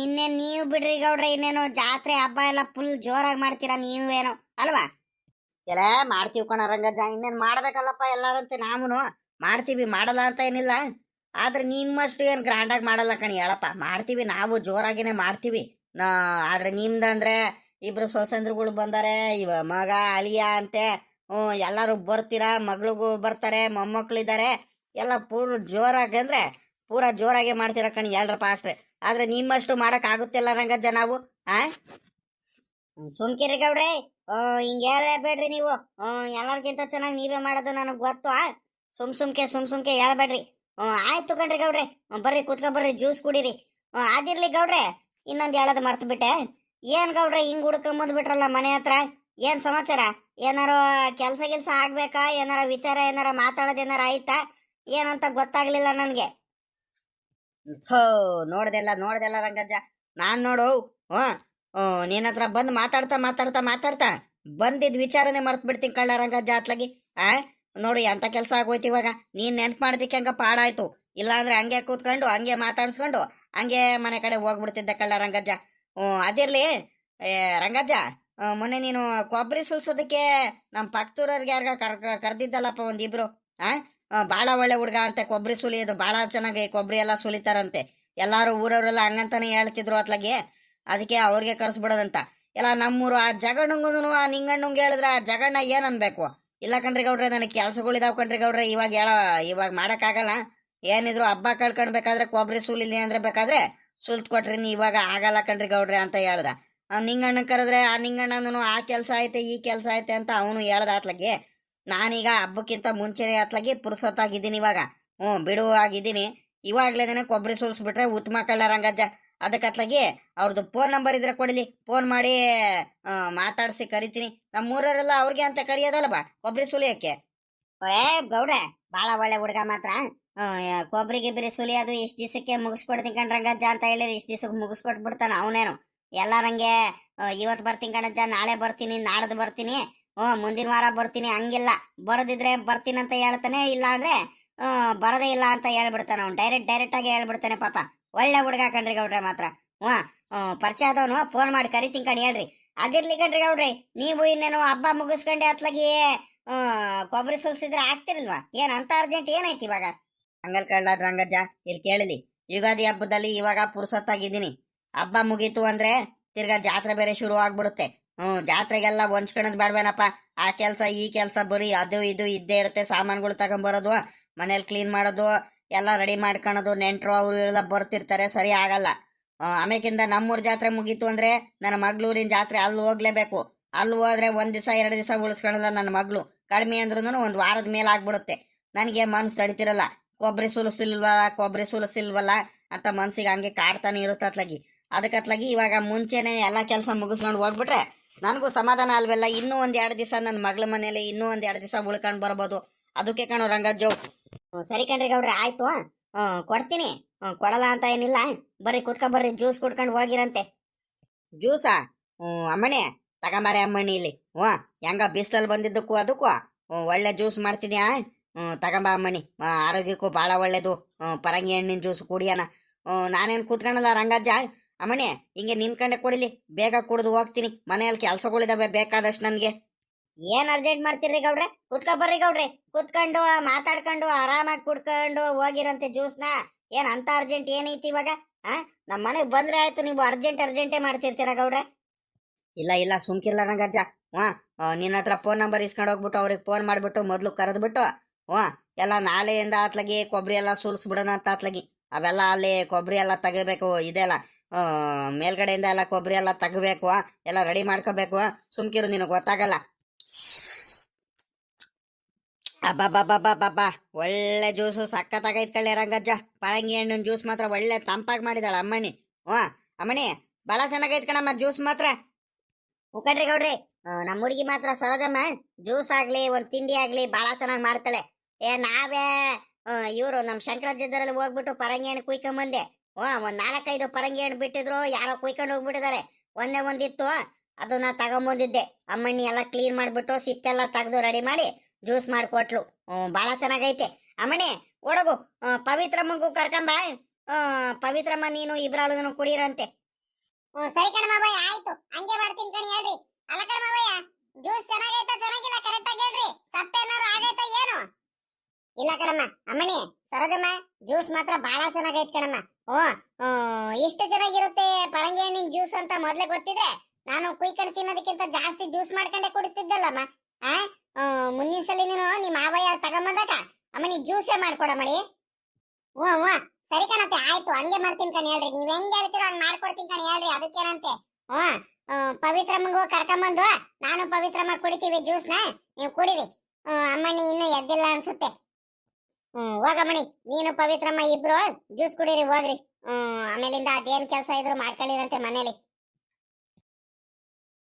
ಇನ್ನೇನ್ ನೀವು ಬಿಡ್ರಿ ಗೌಡ್ರೆ, ಇನ್ನೇನು ಜಾತ್ರೆ ಹಬ್ಬ ಎಲ್ಲ ಫುಲ್ ಜೋರಾಗಿ ಮಾಡ್ತೀರಾ ನೀವೇನು ಅಲ್ವಾ. ಎಲ್ಲ ಮಾಡ್ತೀವಿ ಕಣ ರಂಗಜ್ಜ, ಇನ್ನೇನ್ ಮಾಡ್ಬೇಕಲ್ಲಪ್ಪ ಎಲ್ಲಾರಂತೆ. ನಾವುನು ಮಾಡ್ತೀವಿ, ಮಾಡಲ್ಲ ಅಂತ ಏನಿಲ್ಲ. ಆದ್ರೆ ನಿಮ್ಮಷ್ಟು ಏನ್ ಗ್ರ್ಯಾಂಡಾಗಿ ಮಾಡಲ್ಲ ಕಣಿ ಹೇಳಪ್ಪ. ಮಾಡ್ತೀವಿ ನಾವು, ಜೋರಾಗಿನೇ ಮಾಡ್ತೀವಿ. ಆದ್ರೆ ನಿಮ್ದಂದ್ರೆ ಇಬ್ರು ಸೊಸೆಂದ್ರುಗಳು ಬಂದಾರೆ, ಇವ ಮಗ ಅಳಿಯ ಅಂತೆ. ಎಲ್ಲರೂ ಬರ್ತೀರಾ, ಮಗಳಿಗೂ ಬರ್ತಾರೆ, ಮೊಮ್ಮಕ್ಳಿದ್ದಾರೆ, ಎಲ್ಲ ಜೋರಾಗಿ ಅಂದ್ರೆ ಪೂರಾ ಜೋರಾಗೆ ಮಾಡ್ತೀರಾ ಕಣಿ ಹೇಳ್ರಪ್ಪ ಅಷ್ಟೇ. ಆದ್ರೆ ನಿಮ್ಮಷ್ಟು ಮಾಡಕ್ ಆಗುತ್ತಿಲ್ಲ ರಂಗಜ್ಜ ನಾವು. ಸುಮ್ಕಿರಿ ಗೌಡ್ರೆ, ಹಿಂಗೆ ಹೇಳ್ಬೇಡ್ರಿ ನೀವು. ಎಲ್ಲರಿಗಿಂತ ಚೆನ್ನಾಗಿ ನೀವೇ ಮಾಡೋದು ನನಗೆ ಗೊತ್ತು. ಸುಮ್ಕೆ ಹೇಳ್ಬೇಡ್ರಿ. ಆಯ್ತು ಕಣ್ರಿ ಗೌಡ್ರೆ, ಬರ್ರಿ ಕೂತ್ಕೊ ಬರ್ರಿ, ಜ್ಯೂಸ್ ಕುಡೀರಿ. ಅದಿರ್ಲಿ ಗೌಡ್ರೆ, ಇನ್ನೊಂದು ಹೇಳೋದು ಮರ್ತು ಬಿಟ್ಟೆ. ಏನ್ ಗೌಡ್ರೆ ಹಿಂಗ್ ಹುಡ್ಕೊಂಬಂದ್ ಬಿಟ್ರಲ್ಲ ಮನೆ ಹತ್ರ, ಏನ್ ಸಮಾಚಾರ? ಏನಾರ ಕೆಲ್ಸ ಆಗ್ಬೇಕಾ? ಏನಾರ ವಿಚಾರ ಏನಾರ ಮಾತಾಡೋದು ಏನಾರ ಆಯ್ತಾ? ಏನಂತ ಗೊತ್ತಾಗ್ಲಿಲ್ಲ ನನ್ಗೆ. ನೋಡ್ದೆಲ್ಲ ರಂಗಜ್ಜ, ನಾನ್ ನೋಡು ನಿನ್ನ ಹತ್ರ ಬಂದು ಮಾತಾಡ್ತಾ ಬಂದಿದ್ ವಿಚಾರನೆ ಮರ್ತ್ ಬಿಡ್ತೀನಿ ಕಳ್ಳ ರಂಗಜ್ಜ ಅತ್ಲಾಗಿ. ನೋಡು ಎಂತ ಕೆಲಸ ಆಗೋಯ್ತು ಇವಾಗ. ನೀನ್ ನೆನ್ಪು ಮಾಡ್ದಿಕ್ಕೆ ಹಂಗ ಪಾಡಾಯ್ತು, ಇಲ್ಲಾಂದ್ರೆ ಹಂಗೆ ಕೂತ್ಕೊಂಡು ಹಂಗೆ ಮಾತಾಡ್ಸ್ಕೊಂಡು ಹಂಗೆ ಮನೆ ಕಡೆ ಹೋಗ್ಬಿಡ್ತಿದ್ದೆ ಕಳ್ಳ ರಂಗಜ್ಜ. ಅದಿರ್ಲಿ ರಂಗಜ್ಜ, ಮೊನ್ನೆ ನೀನು ಕೊಬ್ಬರಿ ಸುಲ್ಸೋದಕ್ಕೆ ನಮ್ಮ ಪಕ್ತೂರವ್ರಿಗೆ ಯಾರ್ಗ ಕರ್ದಿದ್ದಲ್ಲಪ್ಪ ಒಂದಿಬ್ರು. ಬಾಳ ಒಳ್ಳೆ ಹುಡ್ಗ ಅಂತೆ, ಕೊಬ್ಬರಿ ಸುಲಿಯೋದು ಬಾಳ ಚೆನ್ನಾಗಿ ಕೊಬ್ಬರಿ ಎಲ್ಲ ಸುಲಿತಾರಂತೆ. ಎಲ್ಲಾರು ಊರವರೆಲ್ಲ ಹಂಗಂತಾನೆ ಹೇಳ್ತಿದ್ರು ಅತ್ಲಾಗೆ. ಅದಕ್ಕೆ ಅವ್ರಿಗೆ ಕರ್ಸ್ಬಿಡೋದಂತ. ಎಲ್ಲ ನಮ್ಮೂರು ಆ ಜಗಣ್ಣಂಗೂ ಆ ನಿಂಗಣ್ಣಂಗೆ ಹೇಳಿದ್ರೆ ಆ ಜಗಣ್ಣ ಏನ್ ಅನ್ಬೇಕು? ಇಲ್ಲ ಕಣ್ರಿ ಗೌಡ್ರೆ, ನನಗೆ ಕೆಲ್ಸಗಳಿದಾವ್ ಕಣ್ರಿ ಗೌಡ್ರೆ, ಇವಾಗ ಮಾಡಕ್ಕಾಗಲ್ಲ. ಏನಿದ್ರು ಹಬ್ಬ ಕಳ್ಕೊಂಡ್ಬೇಕಾದ್ರೆ ಕೊಬ್ಬರಿ ಸುಲಿಲಿ ಅಂದ್ರೆ ಬೇಕಾದ್ರೆ ಸುಲ್ತ್ ಕೊಟ್ರಿ, ಇವಾಗ ಆಗಲ್ಲ ಕಣ್ರಿ ಗೌಡ್ರೆ ಅಂತ ಹೇಳ್ದ. ನಿಂಗಣ್ಣ ಕರೆದ್ರೆ ಆ ನಿಂಗಣ್ಣನು ಆ ಕೆಲಸ ಐತೆ ಈ ಕೆಲಸ ಐತೆ ಅಂತ ಅವನು ಹೇಳ್ದ ಅತ್ಲಾಗೆ. ನಾನೀಗ ಹಬ್ಬಕ್ಕಿಂತ ಮುಂಚೆನೆ ಅತ್ಲಾಗಿ ಪುರ್ಸೊತ್ತಾಗಿದ್ದೀನಿ ಇವಾಗ. ಬಿಡುವಾಗಿದ್ದೀನಿ. ಇವಾಗ್ಲೇನೆ ಕೊಬ್ಬರಿ ಸುಲ್ಸ್ಬಿಟ್ರೆ ಉತ್ತಮ ಕಳ್ಳ ರಂಗಜ್ಜ. ಅದಕ್ಕತ್ಲಾಗಿ ಅವ್ರದ್ದು ಫೋನ್ ನಂಬರ್ ಇದ್ರೆ ಕೊಡಲಿ, ಫೋನ್ ಮಾಡಿ ಮಾತಾಡ್ಸಿ ಕರಿತೀನಿ. ನಮ್ಮೂರವರೆಲ್ಲ ಅವ್ರಿಗೆ ಅಂತ ಕರಿಯೋದಲ್ವಾ ಕೊಬ್ಬರಿ ಸುಲಿಯಕ್ಕೆ. ಗೌಡ್ರೆ ಬಾಳ ಒಳ್ಳೆ ಹುಡುಗ ಮಾತ್ರ. ಕೊಬ್ಬರಿ ಗಿಬ್ಬರಿ ಸುಲಿಯೋದು ಇಷ್ಟ ದಿವಸಕ್ಕೆ ಮುಗಿಸ್ಕೊಡ್ತೀನಿ ಕಣ್ರಂಗಜ್ಜ ಅಂತ ಹೇಳಿರಿ, ಇಷ್ಟ ದಿವಸಕ್ಕೆ ಮುಗಿಸ್ಕೊಟ್ಬಿಡ್ತಾನ ಅವನೇನು. ಎಲ್ಲ ನಂಗೆ ಇವತ್ತು ಬರ್ತೀನಿ ಕಣಜ್ಜ, ನಾಳೆ ಬರ್ತೀನಿ, ನಾಡ್ದು ಬರ್ತೀನಿ, ಮುಂದಿನ ವಾರ ಬರ್ತೀನಿ ಹಂಗಿಲ್ಲ. ಬರೋದಿದ್ರೆ ಬರ್ತೀನಿ ಅಂತ ಹೇಳ್ತಾನೆ, ಇಲ್ಲ ಅಂದ್ರೆ ಬರೋದೇ ಇಲ್ಲ ಅಂತ ಹೇಳ್ಬಿಡ್ತಾನೆ ಅವ್ನು. ಡೈರೆಕ್ಟ್ ಆಗಿ ಹೇಳ್ಬಿಡ್ತಾನೆ ಪಾಪ. ಒಳ್ಳೆ ಹುಡುಗ ಕಣ್ರಿ ಗೌಡ್ರೆ ಮಾತ್ರ. ಪರಿಚಯ ಆದವನು, ಫೋನ್ ಮಾಡಿ ಕರಿತೀನಿ ಕಣ್ ಹೇಳ್ರಿ. ಅದಿರ್ಲಿ ಕಣ್ರಿ ಗೌಡ್ರಿ, ನೀವು ಇನ್ನೇನು ಹಬ್ಬ ಮುಗಿಸ್ಕೊಂಡೆ ಅತ್ಲಾಗಿ ಕೊಬ್ಬರಿ ಸುಲ್ಸಿದ್ರೆ ಆಗ್ತಿರಲ್ವಾ? ಏನ್ ಅಂತ ಅರ್ಜೆಂಟ್ ಏನೈತಿ ಇವಾಗ? ಹಂಗಲ್ ಕಳ್ಳ ರಂಗಜ್ಜ, ಇಲ್ಲಿ ಕೇಳಲಿ, ಯುಗಾದಿ ಹಬ್ಬದಲ್ಲಿ ಇವಾಗ ಪುರ್ಸೊತ್ತಾಗಿದ್ದೀನಿ. ಹಬ್ಬ ಮುಗೀತು ಅಂದ್ರೆ ತಿರ್ಗಾ ಜಾತ್ರೆ ಬೇರೆ ಶುರು ಆಗ್ಬಿಡುತ್ತೆ. ಜಾತ್ರೆಗೆಲ್ಲ ಹೊಂಚ್ಕೊಳದ್ ಬೇಡವೇನಪ್ಪ. ಆ ಕೆಲ್ಸ ಈ ಕೆಲ್ಸ ಬರೀ ಅದು ಇದು ಇದ್ದೇ ಇರುತ್ತೆ. ಸಾಮಾನುಗಳು ತಗೊಂಬರೋದು, ಮನೇಲಿ ಕ್ಲೀನ್ ಮಾಡೋದು, ಎಲ್ಲ ರೆಡಿ ಮಾಡ್ಕೊಳೋದು, ನೆಂಟರು ಅವರು ಎಲ್ಲ ಬರ್ತಿರ್ತಾರೆ, ಸರಿ ಆಗಲ್ಲ. ಆಮೇಕಿಂದ ನಮ್ಮೂರ್ ಜಾತ್ರೆ ಮುಗೀತು ಅಂದ್ರೆ ನನ್ನ ಮಗಳೂರಿನ ಜಾತ್ರೆ ಅಲ್ಲಿ ಹೋಗ್ಲೇಬೇಕು. ಅಲ್ಲಿ ಹೋದ್ರೆ 1 ದಿವಸ 2 ದಿವಸ ಉಳಿಸ್ಕೊಳ್ಳಲ್ಲ ನನ್ನ ಮಗಳು. ಕಡಿಮೆ ಅಂದ್ರೂ 1 ವಾರದ ಮೇಲೆ ಆಗ್ಬಿಡುತ್ತೆ. ನನಗೆ ಮನ್ಸು ತಡಿತಿರಲ್ಲ. ಕೊಬ್ಬರಿ ಸುಲಿಸಿಲ್ವಲ್ಲ ಅಂತ ಮನ್ಸಿಗೆ ಹಂಗೆ ಕಾಡ್ತಾನೆ ಇರುತ್ತೆ ಅತ್ಲಾಗಿ. ಅದಕ್ಕತ್ಲಾಗಿ ಇವಾಗ ಮುಂಚೆನೆ ಎಲ್ಲ ಕೆಲಸ ಮುಗಿಸ್ಕೊಂಡು ಹೋಗ್ಬಿಟ್ರೆ ನನಗೂ ಸಮಾಧಾನ ಅಲ್ವಲ್ಲ. ಇನ್ನೂ 1-2 ದಿವಸ ನನ್ನ ಮಗಳ ಮನೇಲಿ ಇನ್ನೂ 1-2 ದಿವಸ ಉಳ್ಕೊಂಡು ಬರ್ಬೋದು. ಅದಕ್ಕೆ ಕಣೋ ರಂಗಜ್ಜು. ಸರಿ ಕಣ್ರಿ ಗೌಡ್ರೆ, ಆಯ್ತು, ಕೊಡ್ತೀನಿ. ಕೊಡಲ್ಲ ಅಂತ ಏನಿಲ್ಲ. ಬರ್ರಿ ಕುತ್ಕೊಂಡ್ ಜ್ಯೂಸ್ ಕುಡ್ಕೊಂಡು ಹೋಗಿರಂತೆ. ಜ್ಯೂಸಾ? ಅಮ್ಮಣಿ ತಗೊಂಬಾರೆ ಅಮ್ಮಣ್ಣಿ ಇಲ್ಲಿ. ಹೆಂಗ ಬಿಸಿಲಲ್ಲಿ ಬಂದಿದ್ದಕ್ಕೂ ಅದಕ್ಕೂ ಒಳ್ಳೆ ಜ್ಯೂಸ್ ಮಾಡ್ತಿದ್ಯಾ? ತಗೊಂಬ ಅಮ್ಮಣ್ಣಿ, ಆರೋಗ್ಯಕ್ಕೂ ಭಾಳ ಒಳ್ಳೇದು. ಪರಂಗಿ ಹಣ್ಣಿನ ಜ್ಯೂಸ್ ಕುಡಿಯೋಣ. ನಾನೇನು ಕೂತ್ಕೊಳ್ಳಲ್ಲ ರಂಗಜ್ಜ. ಅಮ್ಮಣ್ಣಿ ಹಿಂಗೆ ನಿನ್ಕಂಡೆ ಕೊಡಿಲಿ, ಬೇಗ ಕುಡಿದು ಹೋಗ್ತೀನಿ. ಮನೆಯಲ್ಲಿ ಕೆಲಸಗಳಿದಾವೆ ಬೇಕಾದಷ್ಟು ನನಗೆ. ಏನ್ ಅರ್ಜೆಂಟ್ ಮಾಡ್ತೀರಿ ಗೌಡ್ರೆ? ಬರ್ರಿ ಗೌಡ್ರೆ, ಕುತ್ಕೊಂಡು ಮಾತಾಡ್ಕೊಂಡು ಆರಾಮಾಗಿ ಕುಡ್ಕೊಂಡು ಹೋಗಿರಂತೆ ಜ್ಯೂಸ್ನ. ಏನ್ ಅಂತ ಅರ್ಜೆಂಟ್ ಏನೈತಿ ಇವಾಗ? ನಮ್ಮ ಮನೆಗೆ ಬಂದ್ರೆ ಆಯ್ತು, ನೀವು ಅರ್ಜೆಂಟೇ ಮಾಡ್ತಿರ್ತೀರಾ ಗೌಡ್ರೆ. ಇಲ್ಲ ಸುಮ್ಕಿಲ್ಲ ರಂಗಜ್ಜ. ನಿನ್ನ ಹತ್ರ ಫೋನ್ ನಂಬರ್ ಇಸ್ಕೊಂಡು ಹೋಗ್ಬಿಟ್ಟು ಅವ್ರಿಗೆ ಫೋನ್ ಮಾಡ್ಬಿಟ್ಟು ಮೊದ್ಲು ಕರೆದ್ಬಿಟ್ಟು ಎಲ್ಲ ನಾಳೆಯಿಂದ ಅತ್ಲಾಗಿ ಕೊಬ್ಬರಿ ಎಲ್ಲ ಸುರಿಸ್ಬಿಡೋಣ ಅಂತ ಅತ್ಲಾಗಿ. ಅವೆಲ್ಲ ಅಲ್ಲಿ ಕೊಬ್ಬರಿ ಎಲ್ಲ ತೆಗಿಬೇಕು. ಇದೆಲ್ಲ ಮೇಲ್ಗಡೆಯಿಂದ ಎಲ್ಲ ಕೊಬ್ಬರಿ ಎಲ್ಲ ತೆಗಬೇಕು, ಎಲ್ಲ ರೆಡಿ ಮಾಡ್ಕೋಬೇಕು. ಸುಮ್ಕಿರು, ನಿನಗೆ ಗೊತ್ತಾಗಲ್ಲ. ಅಬ್ಬಬ್ಬಬ್ಬಬ್ಬಬ್ಬ, ಒಳ್ಳೆ ಜ್ಯೂಸು ಸಖತ್ತಾಗೈತ್ ಕಳ್ಳೆ ರಂಗಜ್ಜ. ಪರಂಗಿ ಹಣ್ಣಿನ ಜ್ಯೂಸ್ ಮಾತ್ರ ಒಳ್ಳೆ ತಂಪಾಗಿ ಮಾಡಿದಾಳ ಅಮ್ಮಣ್ಣಿ. ಅಮ್ಮಣ್ಣಿ, ಭಾಳ ಚೆನ್ನಾಗೈತ್ ಕಣಮ್ಮ ಜ್ಯೂಸ್ ಮಾತ್ರ. ಉಕಡ್ರಿ ಗೌಡ್ರಿ, ನಮ್ಮ ಹುಡುಗಿ ಮಾತ್ರ ಸರೋಜಮ್ಮ ಜ್ಯೂಸ್ ಆಗ್ಲಿ ಒಂದ್ ತಿಂಡಿ ಆಗ್ಲಿ ಭಾಳ ಚೆನ್ನಾಗಿ ಮಾಡ್ತಾಳೆ. ನಾವೇ ಇವರು ನಮ್ಮ ಶಂಕರಾಜ್ಯದಲ್ಲಿ ಹೋಗ್ಬಿಟ್ಟು ಪರಂಗಿ ಹಣ್ಣು ಕುಯ್ಕೊಂಬಂದೆ. ಒಂದ್ 4-5 ಪರಂಗಿ ಹಣ್ಣು ಬಿಟ್ಟಿದ್ರು, ಯಾರೋ ಕುಯ್ಕೊಂಡು ಹೋಗ್ಬಿಟ್ಟಿದ್ದಾರೆ. ಒಂದೇ ಒಂದಿತ್ತು, ಅದನ್ನ ತಗೊಂಬಂದಿದ್ದೆ. ಅಮ್ಮಣ್ಣಿ ಎಲ್ಲ ಕ್ಲೀನ್ ಮಾಡ್ಬಿಟ್ಟು ಸಿಪ್ಪೆಲ್ಲ ತೆಗೆದು ರೆಡಿ ಮಾಡಿ ಜ್ಯೂಸ್ ಮಾಡಿಕೊಟ್ಲು. ಭಾಳ ಚೆನ್ನಾಗೈತೆ. ಅಮ್ಮಣ್ಣಿ ಓಡಗು, ಪವಿತ್ರಮ್ಮಗೂ ಕರ್ಕೊಂಬ. ಪವಿತ್ರಮ್ಮ ನೀನು ಇಬ್ರಾಳು ಕುಡೀರಂತೆ. ಸರಿ ಕಣ ಮಾವಯ್ಯ, ಆಯ್ತು ಹಂಗೆ ಮಾಡ್ತೀನಿ ಕಣಿ. ಹೇಳ್ರಿ. ಅಲ್ಲ ಕಣ ಮಾವಯ್ಯ, ಜ್ಯೂಸ್ ಚೆನ್ನಾಗೈತಾ ಚೆನ್ನಾಗಿಲ್ಲ ಕರೆಕ್ಟ್ ಆಗಿ ಹೇಳ್ರಿ. ಸಪ್ಪೇನಾರು ಆಗೈತಾ ಏನು? ಇಲ್ಲ ಕಣಮ್ಮ. ಅಮ್ಮಣಿ, ಸರೋಜಮ್ಮ, ಜ್ಯೂಸ್ ಮಾತ್ರ ಬಹಳ ಚೆನ್ನಾಗೈತ್ ಕಣಮ್ಮ. ಇಷ್ಟು ಚೆನ್ನಾಗಿರುತ್ತೆ ಪರಂಗಿ ಹಣ್ಣಿನ ಜ್ಯೂಸ್ ಅಂತ ಮೊದ್ಲೇ ಗೊತ್ತಿದ್ರೆ ನಾನು ಕುಯ್ಕೊಂಡು ತಿನ್ನೋದಕ್ಕಿಂತ ಜಾಸ್ತಿ ಜ್ಯೂಸ್ ಮಾಡ್ಕೊಂಡೆ ಕುಡಿತಿದ್ದಲ್ಲಮ್ಮ. ಮುಂದಿನ ಸಲ ನೀನು ನಿಮ್ಮ ಮಾವಯ್ಯ ತಗೊಂಬಂದಾಗ ಅಮ್ಮನಿ ಜ್ಯೂಸೇ ಮಾಡ್ಕೊಡಮ್ಮಡಿ. ಹ್ಞೂ ಸರಿ ಕಣತ್ತೆ, ಆಯ್ತು ಹಂಗೆ ಮಾಡ್ತೀನಿ ಕಣಿ. ಹೇಳ್ರಿ, ನೀವ್ ಹೆಂಗ್ ಹೇಳ್ತೀರೋ ಹಂಗ್ ಮಾಡ್ಕೊಡ್ತೀನಿ ಕಣಿ. ಹೇಳ್ರಿ, ಅದಕ್ಕೇನಂತೆ. ಪವಿತ್ರಮ್ಮಗೂ ಕರ್ಕೊಂಬಂದು ನಾನು ಪವಿತ್ರಮ್ಮ ಕುಡಿತೀವಿ ಜ್ಯೂಸ್ನ, ನೀವು ಕುಡಿರಿ. ಅಮ್ಮಣ್ಣಿ ಇನ್ನು ಎದ್ದಿಲ್ಲ ಅನ್ಸುತ್ತೆ. ಹೋಗಮ್ಮಣಿ, ನೀನು ಪವಿತ್ರಮ್ಮ ಇಬ್ರು ಜ್ಯೂಸ್ ಕುಡೀರಿ, ಹೋಗ್ರಿ. ಆಮೇಲಿಂದ ಅದೇನ್ ಕೆಲಸ ಇದ್ರು ಮಾಡ್ಕೊಳ್ಳಿರಂತೆ ಮನೇಲಿ.